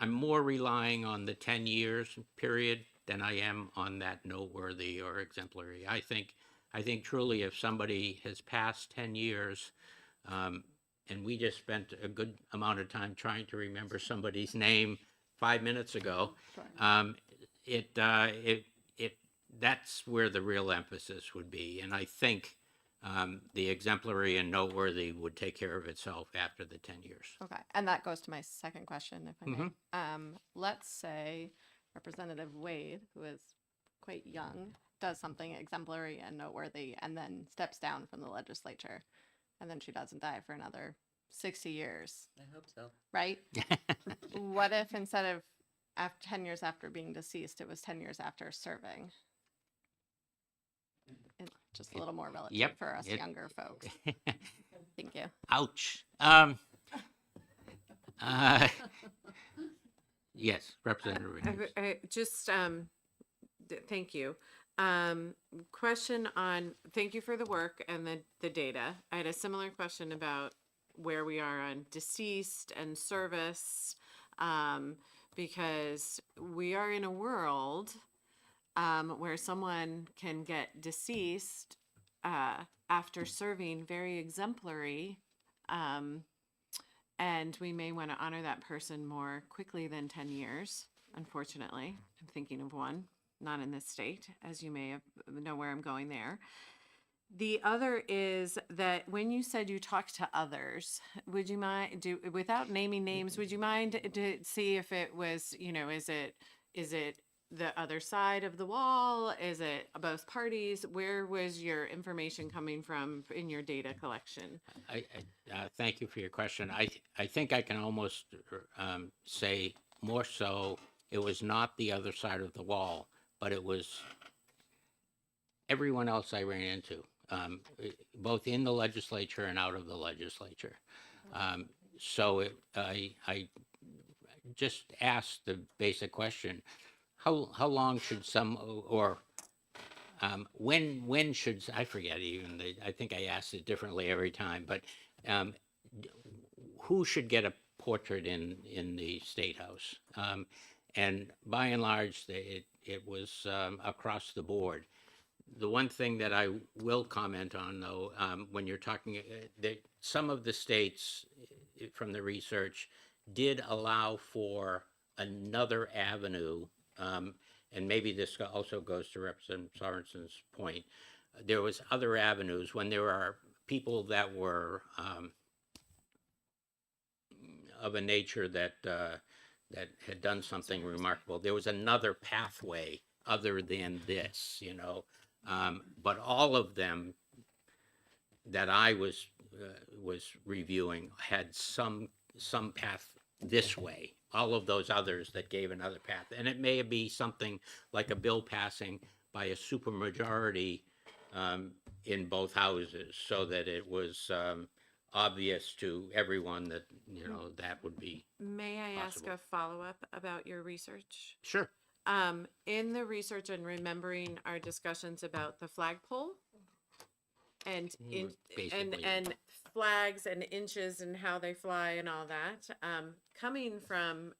more relying on the 10 years period than I am on that noteworthy or exemplary. I think truly if somebody has passed 10 years, and we just spent a good amount of time trying to remember somebody's name 5 minutes ago, that's where the real emphasis would be. And I think the exemplary and noteworthy would take care of itself after the 10 years. Okay, and that goes to my second question, if I may. Let's say Representative Wade, who is quite young, does something exemplary and noteworthy and then steps down from the legislature, and then she doesn't die for another 60 years. I hope so. Right? What if instead of after 10 years after being deceased, it was 10 years after serving. It's just a little more relative Yep, for us it- younger folks. Thank you. Ouch. Yes, Representative Reeves. Thank you. Question on, thank you for the work and the data. I had a similar question about where we are on deceased and service, because we are in a world where someone can get deceased after serving very exemplary, and we may want to honor that person more quickly than 10 years, unfortunately. I'm thinking of one, not in this state, as you may know where I'm going there. The other is that when you said you talked to others, would you mind, without naming names, would you mind to see if it was, is it the other side of the wall? Is it both parties? Where was your information coming from in your data collection? I thank you for your question. I think I can almost say more so, it was not the other side of the wall, but it was everyone else I ran into, both in the legislature and out of the legislature. So I just asked the basic question: how long should when should, I forget even, I think I asked it differently every time, but who should get a portrait in the State House? And by and large, it was across the board. The one thing that I will comment on, though, when you're talking, some of the states from the research did allow for another avenue, and maybe this also goes to Representative Sorensen's point. There was other avenues when there are people that were of a nature that had done something remarkable. There was another pathway other than this, but all of them that I was reviewing had some path this way. All of those others that gave another path, and it may be something like a bill passing by a supermajority in both houses, so that it was obvious to everyone that that would be. May I ask possible. a follow-up about your research? Sure. In the research and remembering our discussions about the flagpole and Basically. and flags and inches and how they fly and all that, coming from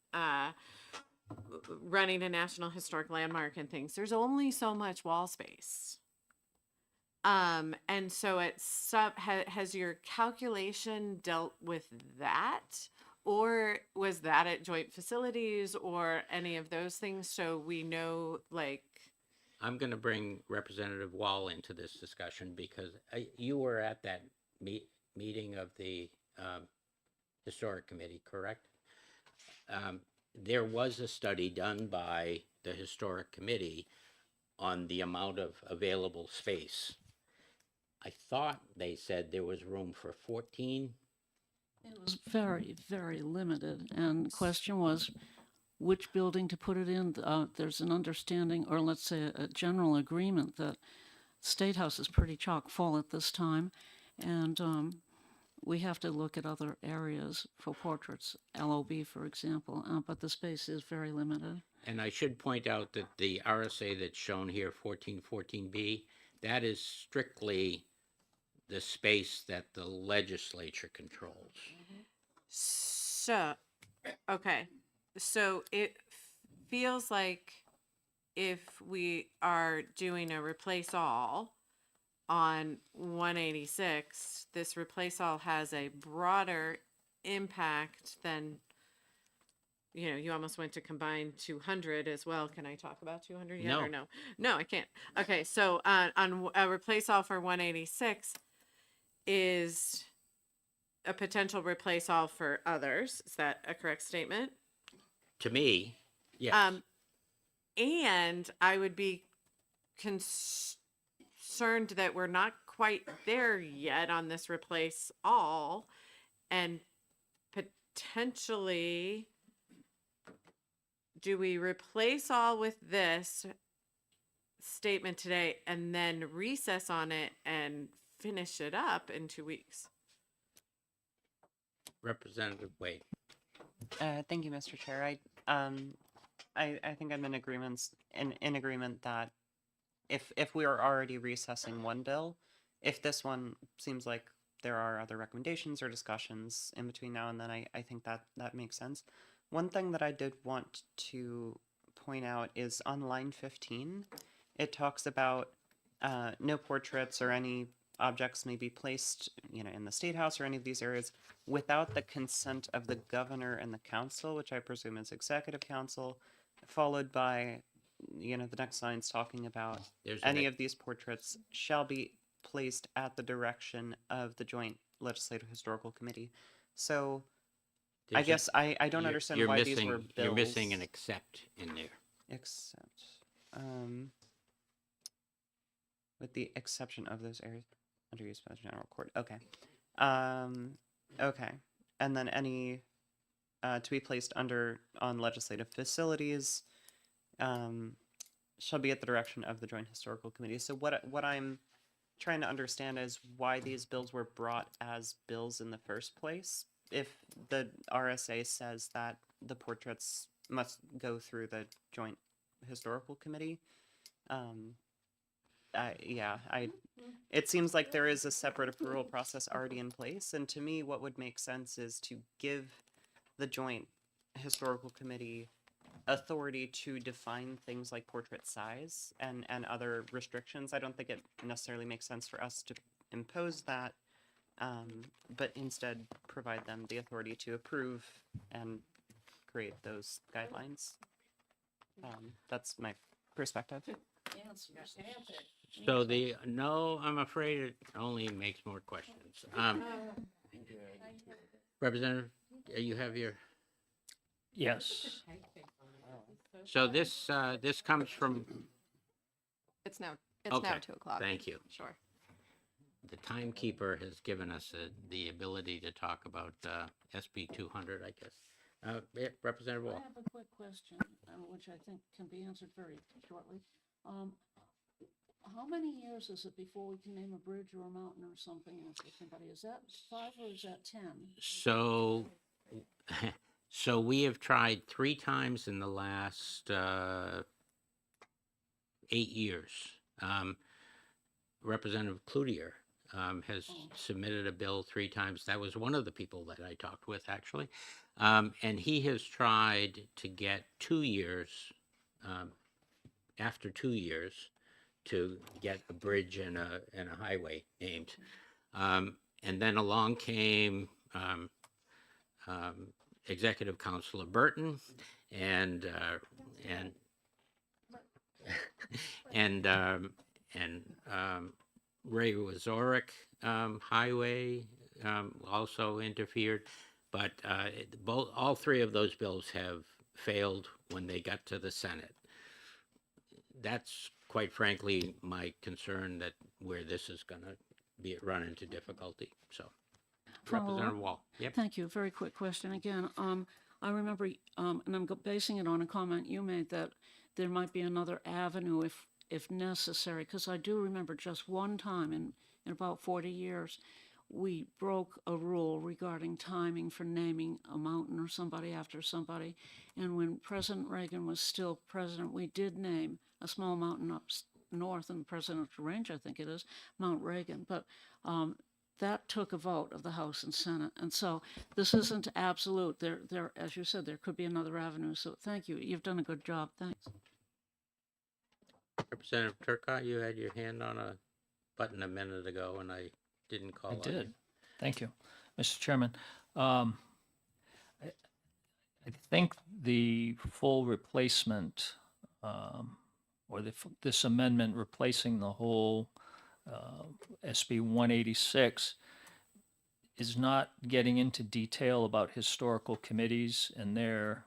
running a National Historic Landmark and things, there's only so much wall space. And so has your calculation dealt with that? Or was that at joint facilities or any of those things? So we know, I'm going to bring Representative Wall into this discussion because you were at that meeting of the Historic Committee, correct? There was a study done by the Historic Committee on the amount of available space. I thought they said there was room for 14. It was very, very limited, and the question was which building to put it in. There's an understanding, or let's say a general agreement, that State House is pretty chock full at this time, and we have to look at other areas for portraits, LOB, for example, but the space is very limited. And I should point out that the RSA that's shown here, 1414B, that is strictly the space that the legislature controls. So, okay. So it feels like if we are doing a replace all on 186, this replace all has a broader impact than, you almost went to combine 200 as well. Can I talk about 200 yet or no? No, I can't. Okay, so on a replace all for 186 is a potential replace all for others. Is that a correct statement? To me, yes. And I would be concerned that we're not quite there yet on this replace all, and potentially do we replace all with this statement today and then recess on it and finish it up in 2 weeks? Representative Wade. Thank you, Mr. Chair. I think I'm in agreement that if we are already recessing one bill, if this one seems like there are other recommendations or discussions in between now and then, I think that makes sense. One thing that I did want to point out is on line 15, it talks about no portraits or any objects may be placed, in the State House or any of these areas without the consent of the governor and the council, which I presume is executive council, followed by, the next line's talking about There's any an- of these portraits shall be placed at the direction of the Joint Legislative Historical Committee. So I there's a- guess I don't you're- understand you're why missing, these were bills. You're missing an except in there. Except, with the exception of those areas under use by the general court. Okay. Okay. And then any, to be placed on legislative facilities, shall be at the direction of the Joint Historical Committee. So what I'm trying to understand is why these bills were brought as bills in the first place. If the RSA says that the portraits must go through the Joint Historical Committee, it seems like there is a separate approval process already in place, and to me, what would make sense is to give the Joint Historical Committee authority to define things like portrait size and other restrictions. I don't think it necessarily makes sense for us to impose that, but instead provide them the authority to approve and create those guidelines. That's my perspective. So no, I'm afraid it only makes more questions. Representative, you have your, Yes. so this comes from, It's now okay, 2 o'clock. thank you. Sure. The timekeeper has given us the ability to talk about SB 200, I guess. Representative I Wall. have a quick question, which I think can be answered very shortly. How many years is it before we can name a bridge or a mountain or something after somebody? Is that 5 or is that 10? So, so we have tried 3 times in the last 8 years. Representative Cloutier has submitted a bill 3 times. That was one of the people that I talked with, actually. And he has tried to get 2 years, after 2 years, to get a bridge and a highway named. And then along came Executive Councilor Burton and Ray Wazorek Highway also interfered, but all 3 of those bills have failed when they got to the Senate. That's quite frankly my concern, that where this is going to be run into difficulty. So, Representative Wall. Yep. Thank you. Very quick question again. I remember, and I'm basing it on a comment you made, that there might be another avenue if necessary, because I do remember just one time in about 40 years, we broke a rule regarding timing for naming a mountain or somebody after somebody. And when President Reagan was still president, we did name a small mountain up north in the presidential range, I think it is, Mount Reagan. But that took a vote of the House and Senate. And so this isn't absolute. There, as you said, there could be another avenue. So thank you. You've done a good job. Thanks. Representative Turcott, you had your hand on a button a minute ago, and I didn't call I on you. did. Thank you, Mr. Chairman. I think the full replacement, or this amendment replacing the whole SB 186 is not getting into detail about historical committees and their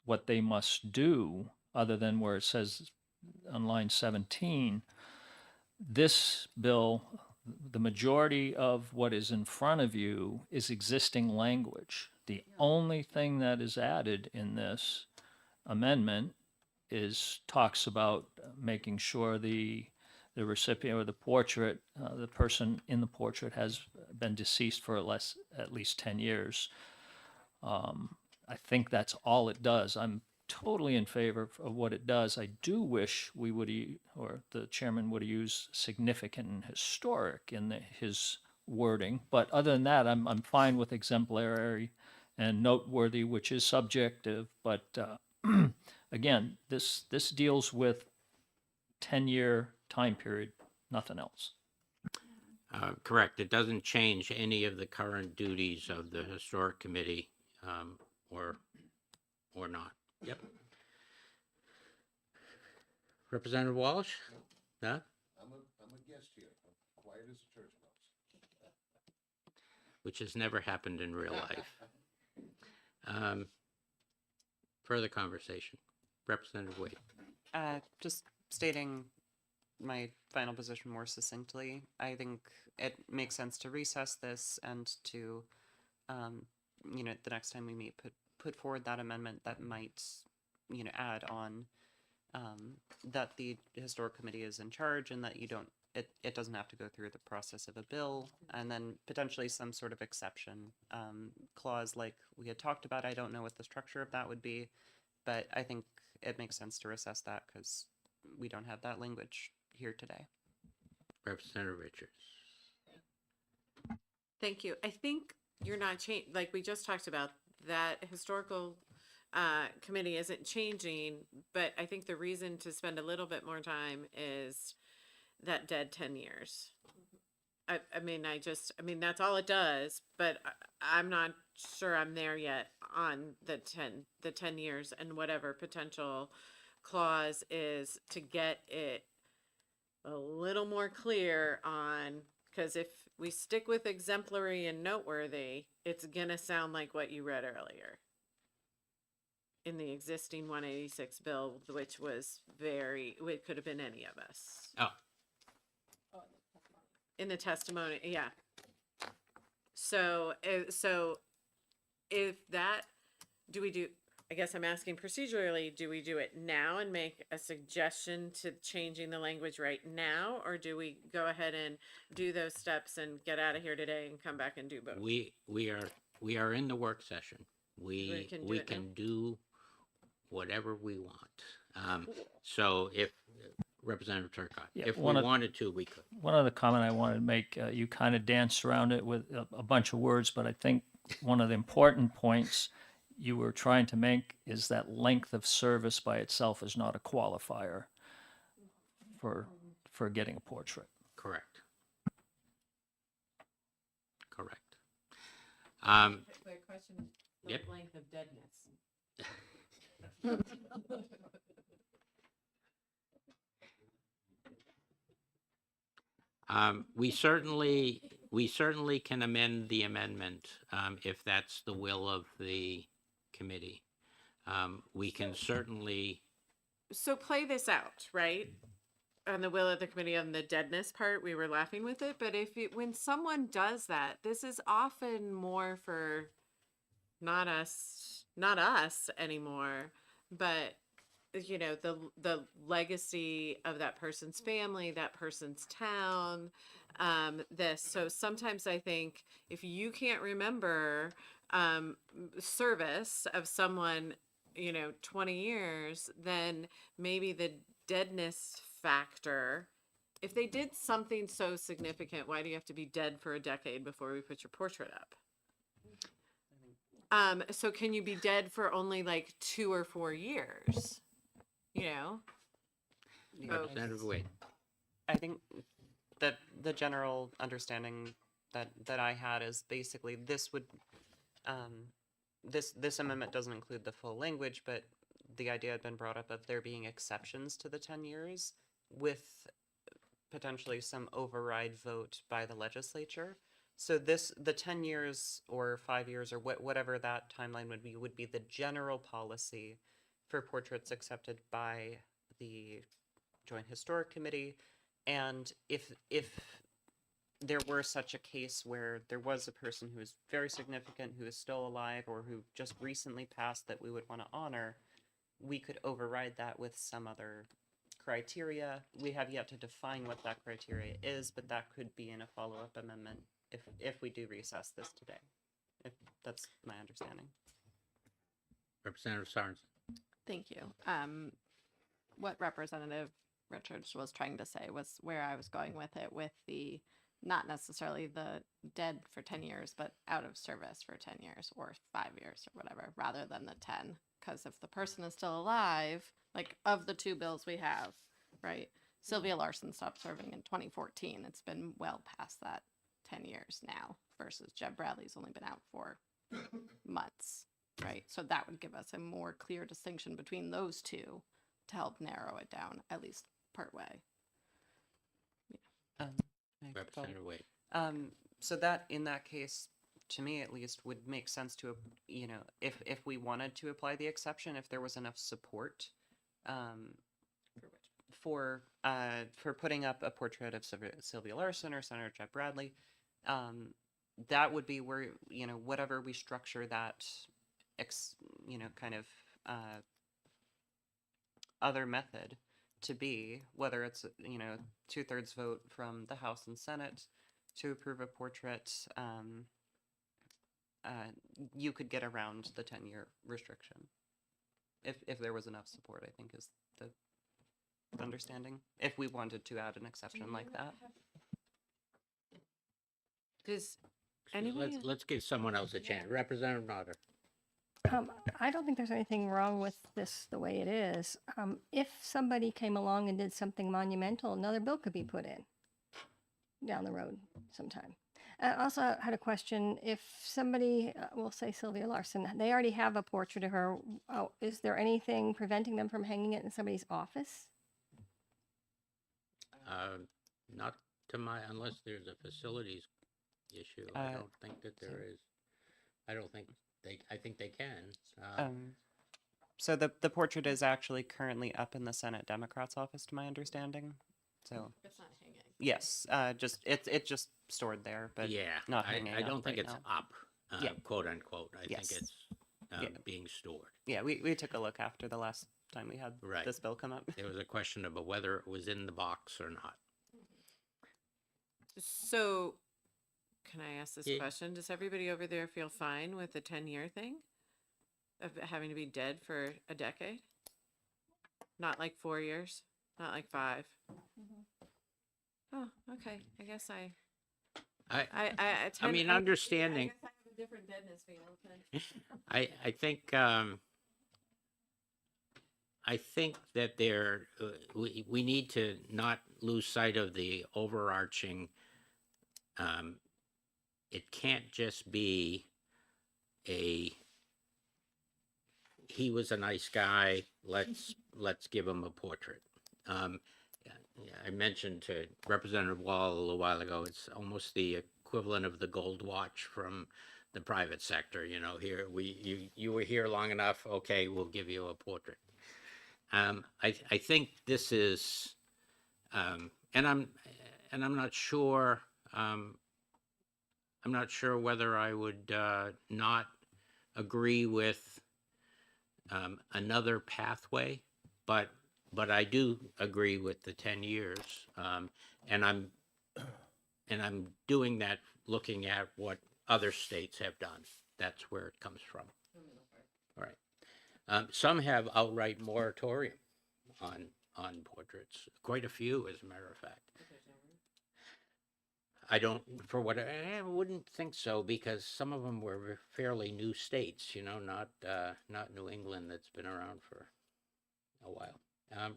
what they must do, other than where it says on line 17. This bill, the majority of what is in front of you is existing language. The only thing that is added in this amendment talks about making sure the recipient or the portrait, the person in the portrait has been deceased for at least 10 years. I think that's all it does. I'm totally in favor of what it does. I do wish we would, or the chairman would use significant and historic in his wording. But other than that, I'm fine with exemplary and noteworthy, which is subjective. But again, this deals with 10-year time period, nothing else. Correct. It doesn't change any of the current duties of the Historic Committee, or not. Yep. Representative Walsh? Huh? I'm a guest here, I'm quiet as a church mouse. Which has never happened in real life. Further conversation. Representative Wade. Just stating my final position more succinctly, I think it makes sense to recess this and to, the next time we meet, put forward that amendment that might, add on that the historic committee is in charge and that it doesn't have to go through the process of a bill, and then potentially some sort of exception clause like we had talked about. I don't know what the structure of that would be, but I think it makes sense to recess that because we don't have that language here today. Representative Richards. Thank you. I think you're not changing, like we just talked about, that historical committee isn't changing, but I think the reason to spend a little bit more time is that dead 10 years. I mean, that's all it does, but I'm not sure I'm there yet on the 10 years and whatever potential clause is to get it a little more clear on, because if we stick with exemplary and noteworthy, it's gonna sound like what you read earlier in the existing 186 bill, which was it could have been any of us. Oh, In the testimony, yeah. So if that, I guess I'm asking procedurally, do we do it now and make a suggestion to changing the language right now? Or do we go ahead and do those steps and get out of here today and come back and do both? we are in the work session. We can do we it can now? do whatever we want. So if Representative Turcott, Yeah, if we one of- wanted to, we could. One other comment I wanted to make, you kind of danced around it with a bunch of words, but I think one of the important points you were trying to make is that length of service by itself is not a qualifier for getting a portrait. Correct. Correct. The question is the Yep. length of deadness. We certainly can amend the amendment, if that's the will of the committee. We can certainly, So play this out, right? On the will of the committee on the deadness part, we were laughing with it, but when someone does that, this is often more for not us anymore, but the legacy of that person's family, that person's town, so sometimes I think if you can't remember service of someone 20 years, then maybe the deadness factor, if they did something so significant, why do you have to be dead for a decade before we put your portrait up? So can you be dead for only like 2 or 4 years? Representative Wade. I think that the general understanding that I had is basically this would this amendment doesn't include the full language, but the idea had been brought up of there being exceptions to the 10 years with potentially some override vote by the legislature. So the 10 years or 5 years or whatever that timeline would be the general policy for portraits accepted by the Joint Historic Committee. And if there were such a case where there was a person who is very significant, who is still alive, or who just recently passed that we would want to honor, we could override that with some other criteria. We have yet to define what that criteria is, but that could be in a follow-up amendment if we do recess this today. If that's my understanding. Representative Sorensen. Thank you. What Representative Richards was trying to say was where I was going with it, with the not necessarily the dead for 10 years, but out of service for 10 years or 5 years or whatever, rather than the 10. Because if the person is still alive, like of the two bills we have, right? Sylvia Larson stopped serving in 2014. It's been well past that 10 years now, versus Jeb Bradley's only been out for months, right? So that would give us a more clear distinction between those two to help narrow it down, at least part way. May I follow? Representative Wade. So that, in that case, to me at least, would make sense to, if we wanted to apply the exception, if there was enough support, for putting up a portrait of Sylvia Larson or Senator Jeb Bradley, that would be where, whatever we structure that, kind of other method to be, whether it's, 2/3 vote from the House and Senate to approve a portrait, you could get around the 10-year restriction. If there was enough support, I think is the understanding, if we wanted to add an exception like that. Does anybody? Let's give someone else a chance. Representative Nodder. I don't think there's anything wrong with this the way it is. If somebody came along and did something monumental, another bill could be put in down the road sometime. I also had a question. If somebody, we'll say Sylvia Larson, they already have a portrait of her. Is there anything preventing them from hanging it in somebody's office? Not to my, unless there's a facilities issue. I don't think that there is. I don't think I think they can. So the portrait is actually currently up in the Senate Democrats' office, to my understanding. So It's not hanging. yes, it's just stored there, but Yeah, not hanging I don't up think right it's now. up, Yeah. quote unquote. I Yes. think it's Yeah. being stored. Yeah, we took a look after the last time we had Right. this bill come up. There was a question about whether it was in the box or not. So, can I ask this Yeah. question? Does everybody over there feel fine with the 10-year thing? Of having to be dead for a decade? Not like 4 years? Not like 5? Oh, okay. I guess I mean, understanding. I guess I have a different deadness feel. I think that there we need to not lose sight of the overarching. It can't just be he was a nice guy. Let's give him a portrait. I mentioned to Representative Wall a little while ago. It's almost the equivalent of the gold watch from the private sector. Here you were here long enough. Okay, we'll give you a portrait. I think this is, and I'm not sure. I'm not sure whether I would not agree with another pathway, but I do agree with the 10 years, and I'm doing that looking at what other states have done. That's where it comes from. All right. Some have outright moratorium on portraits. Quite a few, as a matter of fact. I don't, I wouldn't think so, because some of them were fairly new states, not New England that's been around for a while.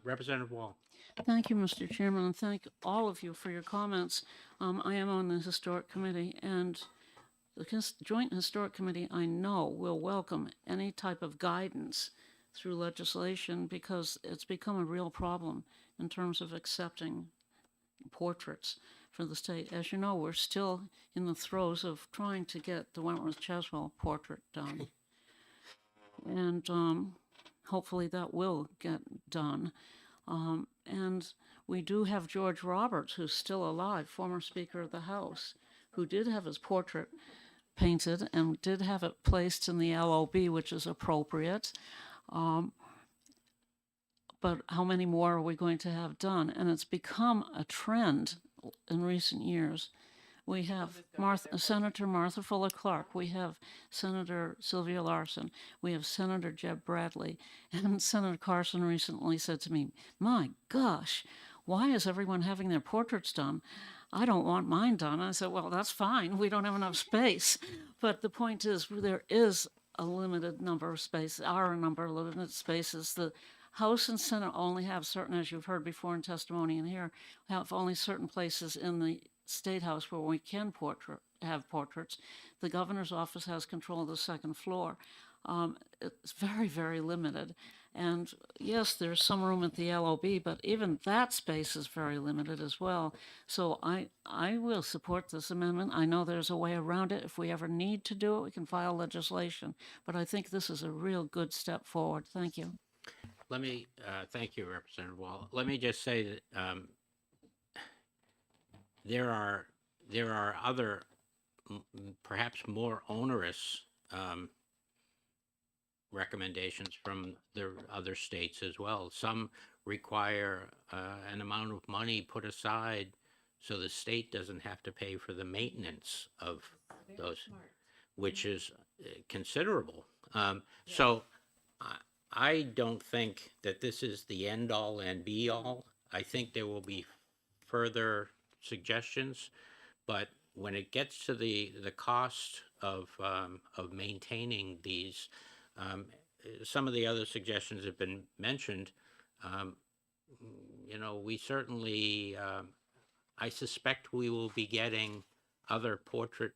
Representative Wall. Thank you, Mr. Chairman, and thank all of you for your comments. I am on the Historic Committee, and the Joint Historic Committee, I know, will welcome any type of guidance through legislation, because it's become a real problem in terms of accepting portraits for the state. As you know, we're still in the throes of trying to get the Wentworth Cheswell portrait done. And hopefully that will get done. And we do have George Roberts, who's still alive, former Speaker of the House, who did have his portrait painted and did have it placed in the LOB, which is appropriate. But how many more are we going to have done? And it's become a trend in recent years. We have Senator Martha Fuller Clark. We have Senator Sylvia Larson. We have Senator Jeb Bradley. And Senator Carson recently said to me, "My gosh, why is everyone having their portraits done? I don't want mine done." I said, "Well, that's fine. We don't have enough space." But the point is, there is a limited number of spaces, are a number of limited spaces. The House and Senate only have certain, as you've heard before in testimony in here, have only certain places in the State House where we can have portraits. The governor's office has control of the second floor. It's very, very limited. And yes, there's some room at the LOB, but even that space is very limited as well. So I will support this amendment. I know there's a way around it. If we ever need to do it, we can file legislation. But I think this is a real good step forward. Thank you. Let me, thank you, Representative Wall. Let me just say that there are other, perhaps more onerous recommendations from the other states as well. Some require an amount of money put aside so the state doesn't have to pay for the maintenance of those, which is considerable. So I don't think that this is the end all and be all. I think there will be further suggestions, but when it gets to the cost of maintaining these, some of the other suggestions have been mentioned. You know, we certainly, I suspect we will be getting other portrait.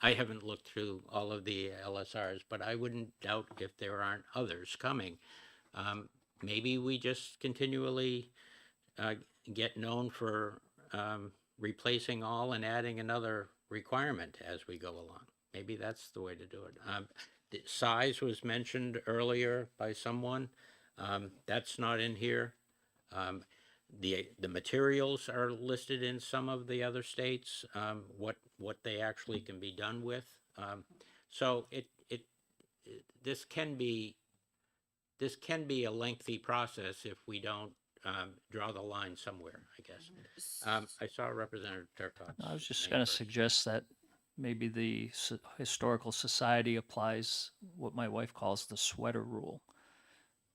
I haven't looked through all of the LSRs, but I wouldn't doubt if there aren't others coming. Maybe we just continually get known for replacing all and adding another requirement as we go along. Maybe that's the way to do it. The size was mentioned earlier by someone. That's not in here. The materials are listed in some of the other states, what they actually can be done with. So this can be a lengthy process if we don't draw the line somewhere, I guess. I saw Representative Turcotte. I was just going to suggest that maybe the Historical Society applies what my wife calls the sweater rule.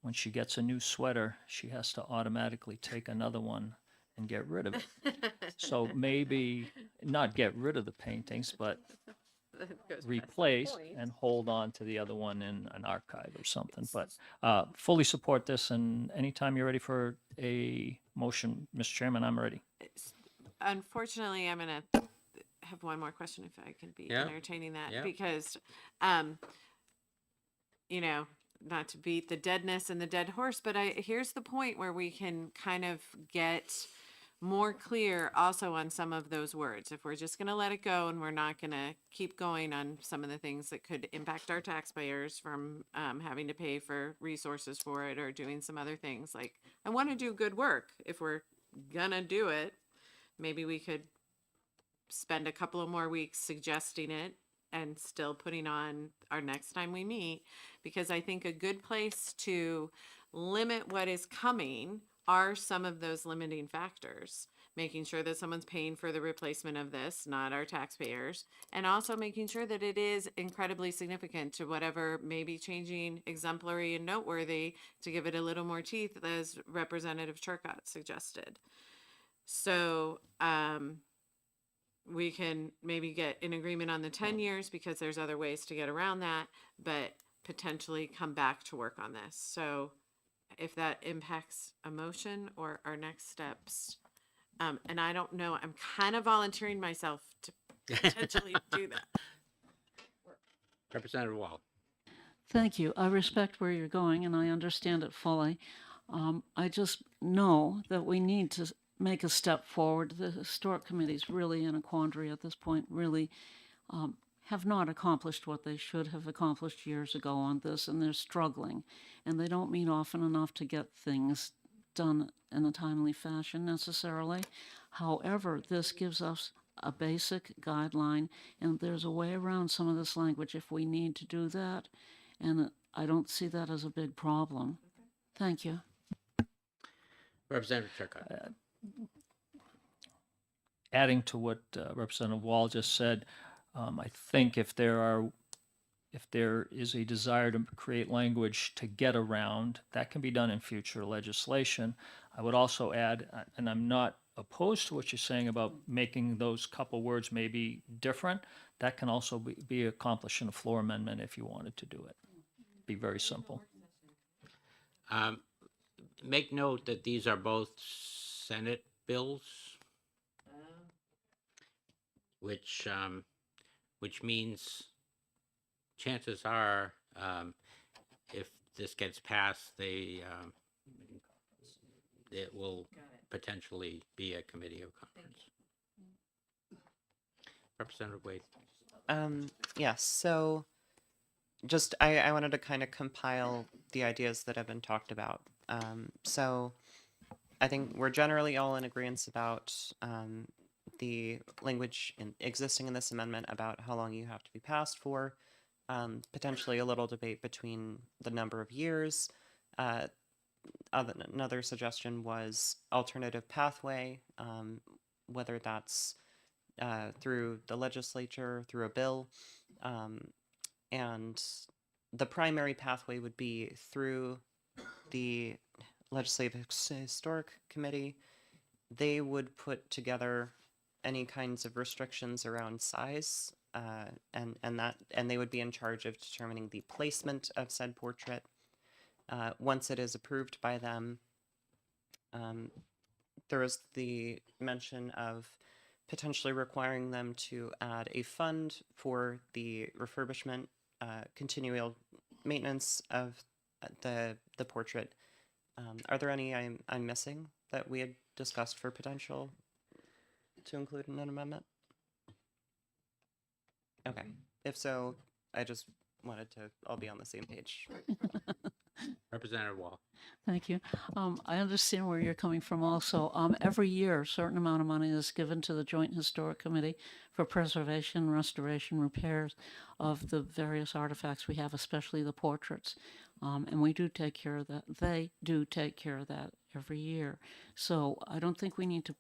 When she gets a new sweater, she has to automatically take another one and get rid of it. So maybe not get rid of the paintings, but replace and hold on to the other one in an archive or something. But fully support this, and anytime you're ready for a motion, Mr. Chairman, I'm ready. Unfortunately, I'm going to have one more question if I can be entertaining that, because, you know, not to beat the deadness and the dead horse, but here's the point where we can kind of get more clear also on some of those words. If we're just going to let it go and we're not going to keep going on some of the things that could impact our taxpayers from having to pay for resources for it or doing some other things, like I want to do good work. If we're gonna do it, maybe we could spend a couple of more weeks suggesting it and still putting on our next time we meet, because I think a good place to limit what is coming are some of those limiting factors. Making sure that someone's paying for the replacement of this, not our taxpayers, and also making sure that it is incredibly significant to whatever may be changing, exemplary and noteworthy, to give it a little more teeth, as Representative Turcotte suggested. So we can maybe get an agreement on the 10 years because there's other ways to get around that, but potentially come back to work on this. So if that impacts a motion or our next steps, and I don't know, I'm kind of volunteering myself to potentially do that. Representative Wall. Thank you. I respect where you're going and I understand it fully. I just know that we need to make a step forward. The Historic Committee is really in a quandary at this point, really have not accomplished what they should have accomplished years ago on this, and they're struggling. And they don't meet often enough to get things done in a timely fashion necessarily. However, this gives us a basic guideline, and there's a way around some of this language if we need to do that, and I don't see that as a big problem. Thank you. Representative Turcott. Adding to what Representative Wall just said, I think if there is a desire to create language to get around, that can be done in future legislation. I would also add, and I'm not opposed to what you're saying about making those couple words maybe different. That can also be accomplished in a floor amendment if you wanted to do it. Be very simple. Make note that these are both Senate bills, which means chances are, if this gets passed, it will potentially be a committee of conference. Representative Wade. Yes, so just I wanted to kind of compile the ideas that have been talked about. So I think we're generally all in agreement about the language existing in this amendment about how long you have to be passed for. Potentially a little debate between the number of years. Another suggestion was alternative pathway, whether that's through the legislature, through a bill, and the primary pathway would be through the Legislative Historic Committee. They would put together any kinds of restrictions around size, and they would be in charge of determining the placement of said portrait. Once it is approved by them, there is the mention of potentially requiring them to add a fund for the refurbishment, continual maintenance of the portrait. Are there any I'm missing that we had discussed for potential to include in an amendment? Okay, if so, I just wanted to all be on the same page. Representative Wall. Thank you. I understand where you're coming from also. Every year, a certain amount of money is given to the Joint Historic Committee for preservation, restoration, repairs of the various artifacts we have, especially the portraits. And we do take care of that. They do take care of that every year. So I don't think we need to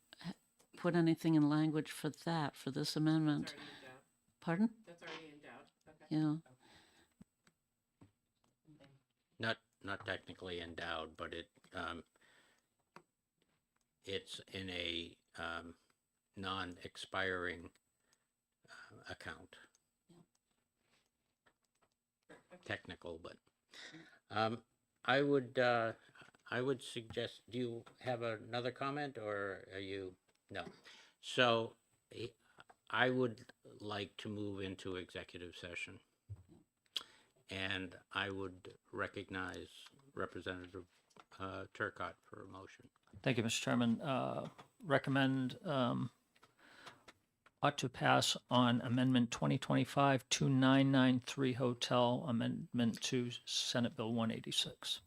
put anything in language for that, for this amendment. Pardon? That's already endowed. Okay. Yeah. Not technically endowed, but it's in a non-expiring account. Technical, but I would suggest. Do you have another comment, or are you no? So I would like to move into executive session. And I would recognize Representative Turcott for a motion. Thank you, Mr. Chairman. Recommend ought to pass on Amendment 2025-2993 Hotel Amendment to Senate Bill 186.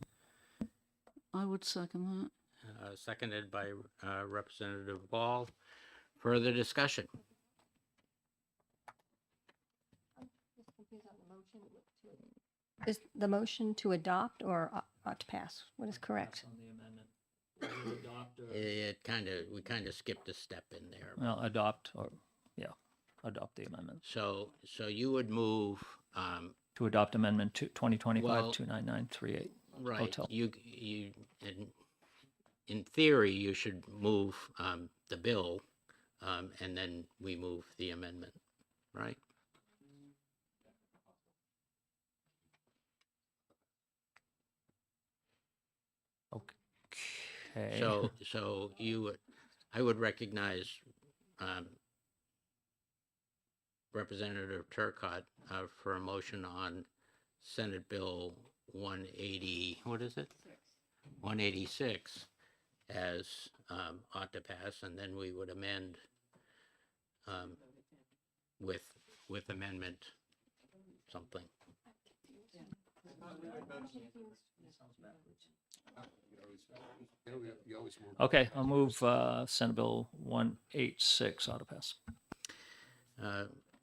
I would second that. Seconded by Representative Wall. Further discussion? Is the motion to adopt or ought to pass? What is correct? On the amendment. We kind of skipped a step in there. Well, adopt the amendment. So you would move, To adopt Amendment to Well, 2025-29938. right, Hotel. you in theory, you should move the bill, and then we move the amendment, right? Okay. So I would recognize Representative Turcott for a motion on Senate Bill 180. What is it? 186 as ought to pass, and then we would amend with amendment something. Okay, I'll move Senate Bill 186 ought to pass.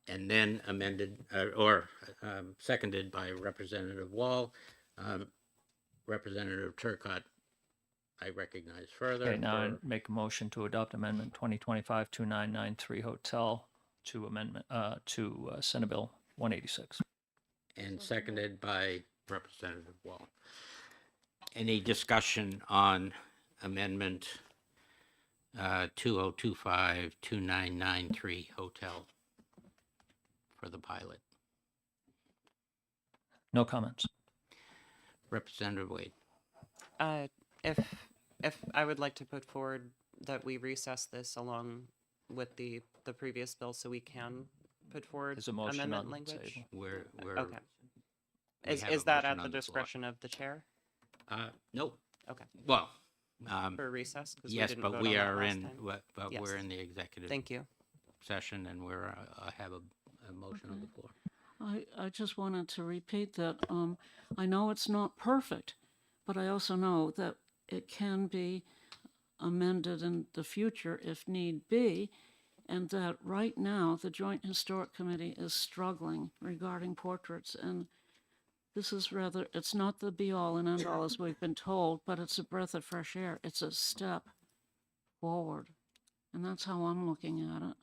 And then amended, or seconded by Representative Wall. Representative Turcott, I recognize further. Okay, now I for- make a motion to adopt Amendment 2025-2993 Hotel to amendment, to Senate Bill 186. And seconded by Representative Wall. Any discussion on Amendment 2025-2993 Hotel for the pilot? No comments. Representative Wade. If I would like to put forward that we recess this along with the previous bill so we can put forward There's a motion amendment on the language. table. We're Okay. we Is have a that motion at the on floor. discretion of the chair Nope. Okay. Well, for recess? 'Cause we yes, didn't but vote we on that are last in, time. but Yes. we're in the executive Thank you. session and we're, have a motion on the floor. I just wanted to repeat that, I know it's not perfect, but I also know that it can be amended in the future if need be, and that right now, the Joint Historic Committee is struggling regarding portraits, and this is rather, it's not the be-all and end-all as we've been told, but it's a breath of fresh air. It's a step forward, and that's how I'm looking at it.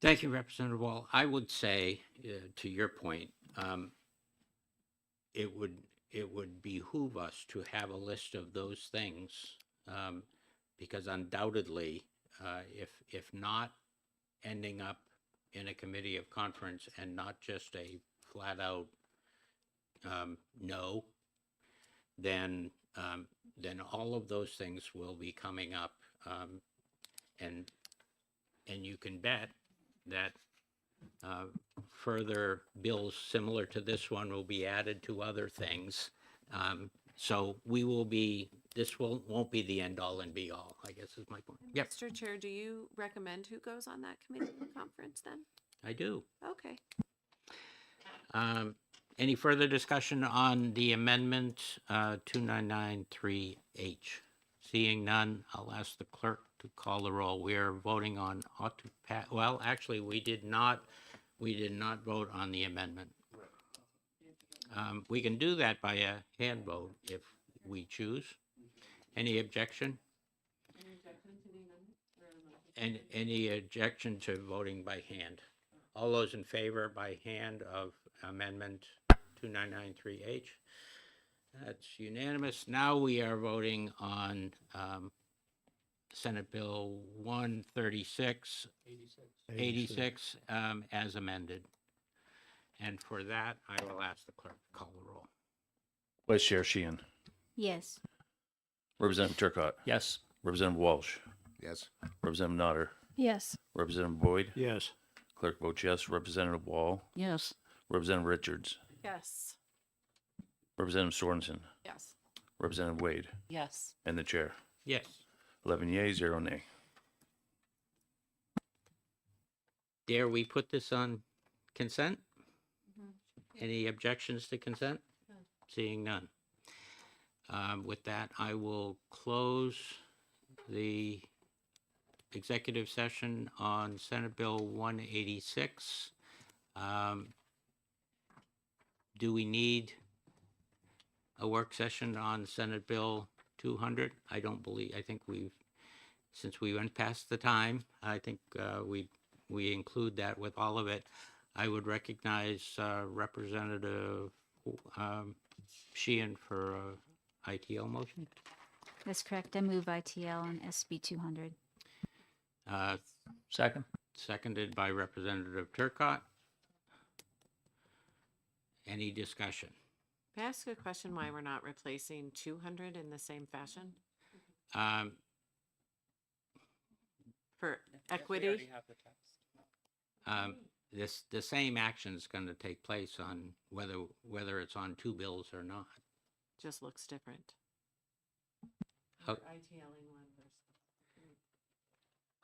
Thank you, Representative Wall. I would say, to your point, it would behoove us to have a list of those things, because undoubtedly, if not ending up in a committee of conference and not just a flat out no, then all of those things will be coming up, and you can bet that further bills similar to this one will be added to other things. So we will be, this won't be the end all and be all, I guess is my point. Yep, Mr. Chair, do you recommend who goes on that committee conference then? I do. Okay. Any further discussion on the amendment 2993H? Seeing none, I'll ask the clerk to call the roll. We are voting on ought to pass. Well, actually, we did not vote on the amendment. We can do that by a hand vote if we choose. Any objection? And any objection to voting by hand? All those in favor by hand of amendment 2993H? That's unanimous. Now we are voting on Senate Bill 13686 as amended. And for that, I will ask the clerk to call the roll. Vice Chair Sheehan, Yes. Representative Turcott, Yes. Representative Walsh, Yes. Representative Nodder, Yes. Representative Boyd, Yes. Clerk votes yes, Representative Wall, Yes, Representative Richards, Yes. Representative Sorensen, Yes. Representative Wade, Yes. and the chair. Yes. 11 yea, 0 nay. Dare we put this on consent? Any objections to consent? Seeing none. With that, I will close the executive session on Senate Bill 186. Do we need a work session on Senate Bill 200? I think since we went past the time, I think we include that with all of it. I would recognize Representative Sheehan for ITL motion. That's correct. I move ITL on SB 200. Second. Seconded by Representative Turcott. Any discussion? May I ask a question why we're not replacing 200 in the same fashion for equity? The same action is going to take place on whether it's on two bills or not. Just looks different. Oh. We're ITLing one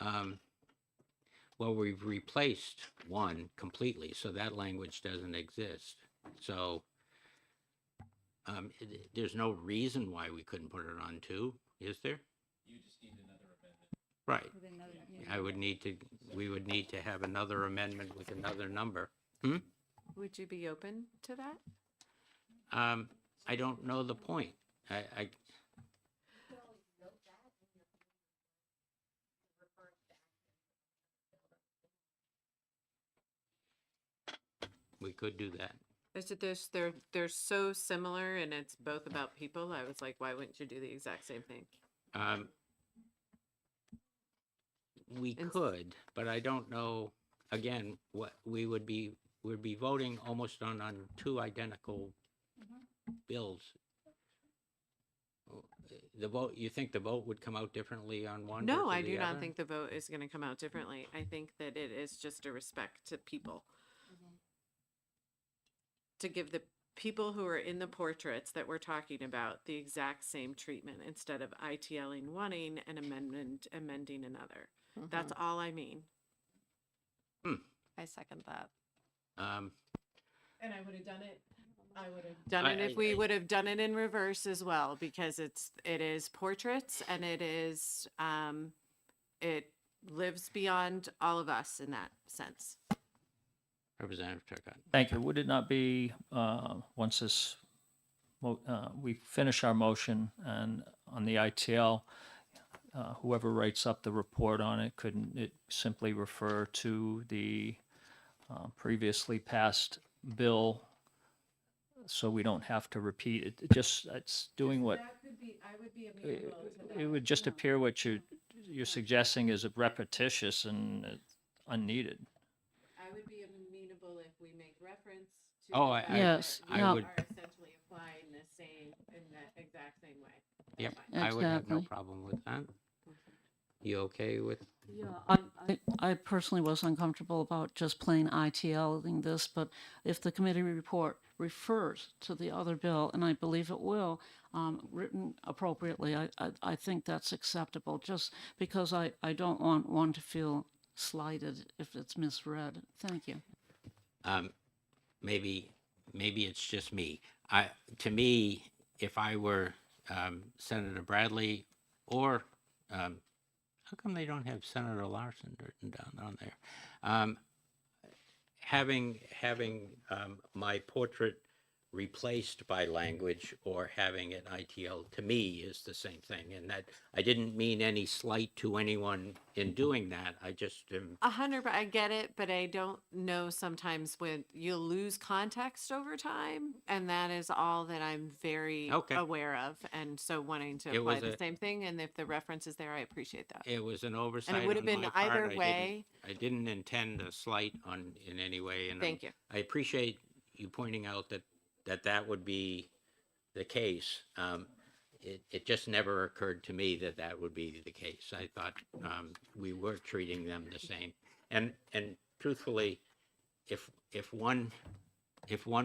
versus. Well, we've replaced one completely, so that language doesn't exist. So There's no reason why we couldn't put it on two, is there? You just need another amendment. Right. We would need to have another amendment with another number. Would you be open to that? I don't know the point. I We could do that. Is it this, they're so similar and it's both about people. I was like, why wouldn't you do the exact same thing? We And s- could, but I don't know, again, what we'd be voting almost on two identical bills. The vote, you think the vote would come out differently on one No, versus I the do not other? think the vote is going to come out differently. I think that it is just a respect to people. To give the people who are in the portraits that we're talking about the exact same treatment instead of ITLing one and amending another. That's all I mean. I second that. Um, And I would have done it. I would have done it if we would have done it in reverse as well, because it is portraits and it is it lives beyond all of us in that sense. Representative Turcott. Thank you. Would it not be, once this, we finish our motion and on the ITL, whoever writes up the report on it, couldn't it simply refer to the previously passed bill so we don't have to repeat it? It's doing what, That could be, I would be amenable to it would just appear what you're suggesting is repetitious and unneeded. I would be amenable if we make reference to. Oh, the I- fact Yes, that yeah. we are essentially applying the same, in the exact same way. Yep, That's I would have no Exactly. problem with that. You okay with? Yeah, I personally was uncomfortable about just plain ITLing this, but if the committee report refers to the other bill, and I believe it will, written appropriately, I think that's acceptable, just because I don't want one to feel slighted if it's misread. Thank you. Maybe it's just me. To me, if I were Senator Bradley or how come they don't have Senator Larson written down on there? Having my portrait replaced by language or having it ITL to me is the same thing, and that I didn't mean any slight to anyone in doing that. I just am. 100, I get it, but I don't know sometimes when you'll lose context over time, and that is all that I'm very Okay. aware of, and so wanting to It apply was the a- same thing, and if the reference is there, I appreciate that. It was an oversight. And it would have on been my part. either way. I didn't intend a slight in any way. And Thank you. I appreciate you pointing out that would be the case. It just never occurred to me that would be the case. I thought we were treating them the same. And truthfully, if one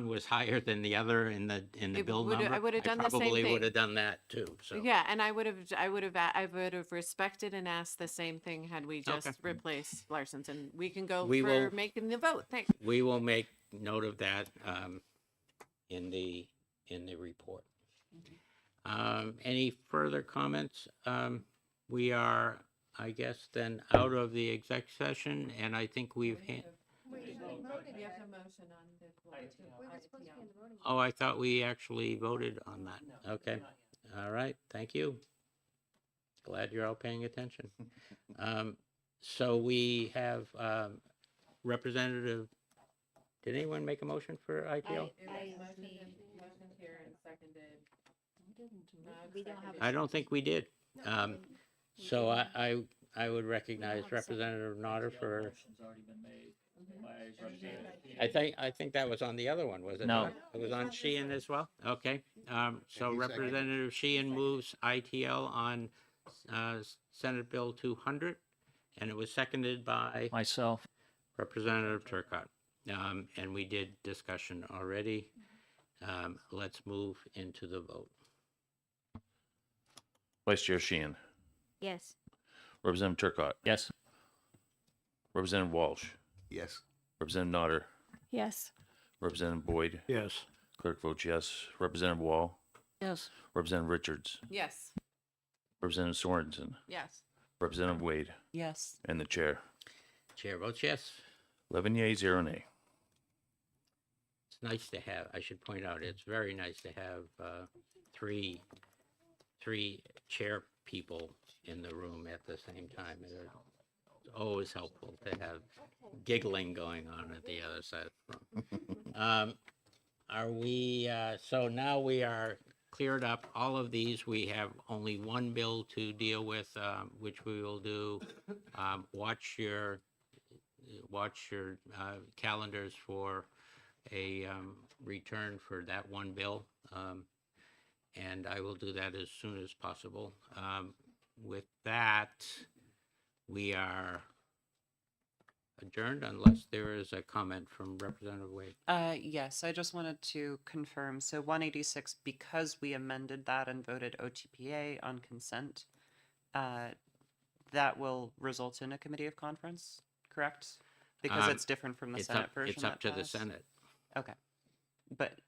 was higher than the other in the It bill would've- number, I would've done the same probably thing. would have done that too. So Yeah, and I would have respected and asked the same thing had we just Okay. replaced Larson's, and we can go We for will- making the vote. Thanks. we will make note of that in the report. Any further comments? We are, I guess, then out of the exec session, and I think we've. Oh, I thought we actually voted on that. Okay, all right, thank you. Glad you're all paying attention. So we have Representative, did anyone make a motion for ITL? I don't think we did. So I would recognize Representative Nodder for, Motion's already been made by I think that was on the other one, was it No. not? It was on Sheehan as well? Okay. So Representative Sheehan moves ITL on Senate Bill 200, and it was seconded by myself. Representative Turcott. And we did discussion already. Let's move into the vote. Vice Chair Sheehan. Yes. Representative Turcott. Yes. Representative Walsh. Yes. Representative Nodder. Yes. Representative Boyd. Yes. Clerk votes yes. Representative Wall, Yes. Representative Richards, Yes. Representative Sorensen, Yes. Representative Wade, Yes. and the chair. Chair votes yes. 11 yeas, 0 nay. It's nice to have, I should point out, it's very nice to have three chair people in the room at the same time. It's always helpful to have giggling going on at the other side of the room. Are we, so now we are cleared up all of these. We have only one bill to deal with, which we will do. Watch your calendars for a return for that one bill. And I will do that as soon as possible. With that, we are adjourned unless there is a comment from Representative Wade. Yes, I just wanted to confirm. So 186, because we amended that and voted OTPA on consent, that will result in a committee of conference, correct? Because it's different from the Senate version. It's up that to the passed? Senate. Okay. But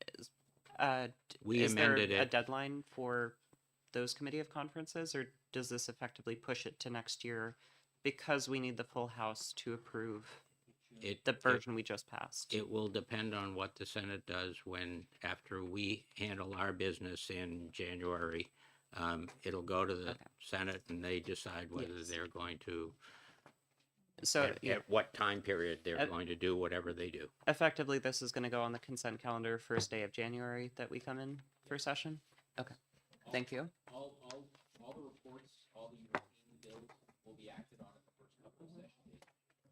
We is there amended a it. deadline for those committee of conferences, or does this effectively push it to next year because we need the full House to approve the version we just passed? It will depend on what the Senate does after we handle our business in January. It'll go to the Senate and they decide whether Yes. they're going to, So yeah, at what time period they're going to do whatever they do. effectively, this is going to go on the consent calendar first day of January that we come in for session? Okay. Thank you. All the reports, all the European bills will be acted on at the first couple of sessions.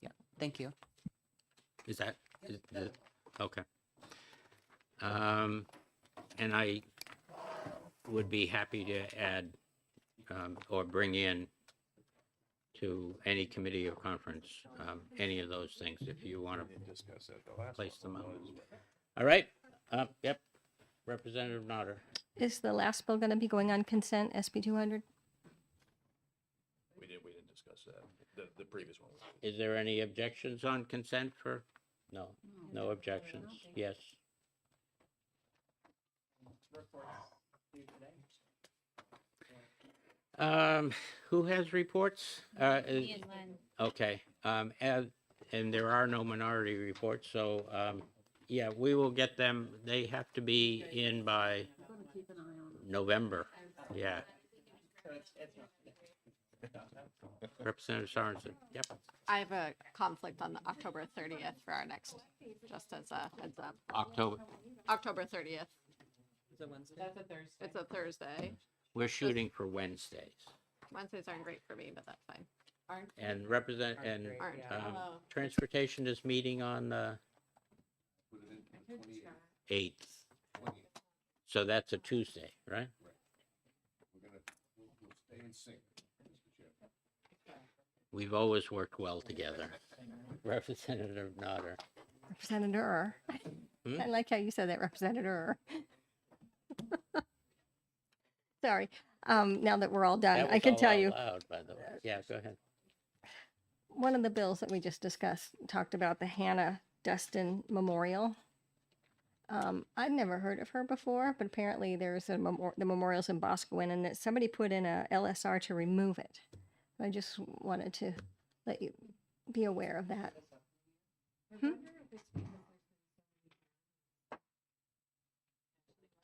Yeah. Thank you. Is that, okay. And I would be happy to add, or bring in to any committee of conference, any of those things, if you want to place them out. All right, yep, Representative Notter. Is the last bill going to be going on consent, SB 200? We didn't discuss that. The previous one. Is there any objections on consent for, no objections, yes. Who has reports? Okay, and there are no minority reports, so, yeah, we will get them. They have to be in by November, yeah. Representative Sorensen, yep. I have a conflict on the October 30th for our next, just as a heads up. October 30th. Is it Wednesday? That's a Thursday. It's a Thursday. We're shooting for Wednesdays. Wednesdays aren't great for me, but that's fine. And Aren't. Transportation is meeting on the 8th. So that's a Tuesday, right? We'll stay in sync, Mr. Chair. We've always worked well together. Representative Notter. Representative Hmm? I like how you said that, Representative Sorry. Now that we're all done, That I was can all tell out you, loud, by the way. Yeah, go ahead. one of the bills that we just discussed talked about the Hannah Dustin Memorial. I'd never heard of her before, but apparently there's the memorial's in Boscawen, and that somebody put in a LSR to remove it. I just wanted to let you be aware of that.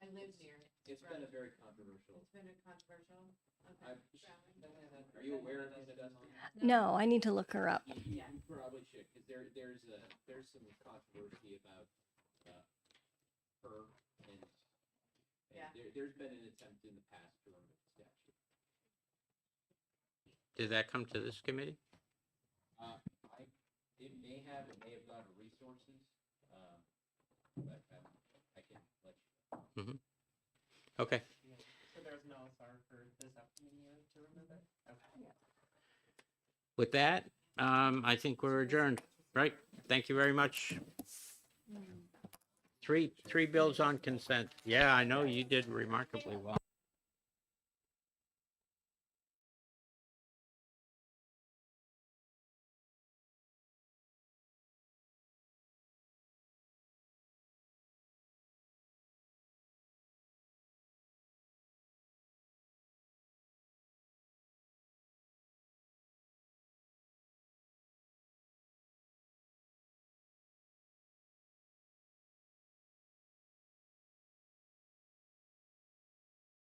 I live near it. It's been a very controversial. It's been a controversial. Are you aware of Hannah Dustin? No, I need to look her up. You probably should, because there's some controversy about her and Yeah. there's been an attempt in the past to remove the statue. Did that come to this committee? It may have gone to resources, but I can let you. Okay. So there's no LSR for this upcoming year to remove it? Okay. With that, I think we're adjourned, right? Thank you very much. Three bills on consent. Yeah, I know you did remarkably well.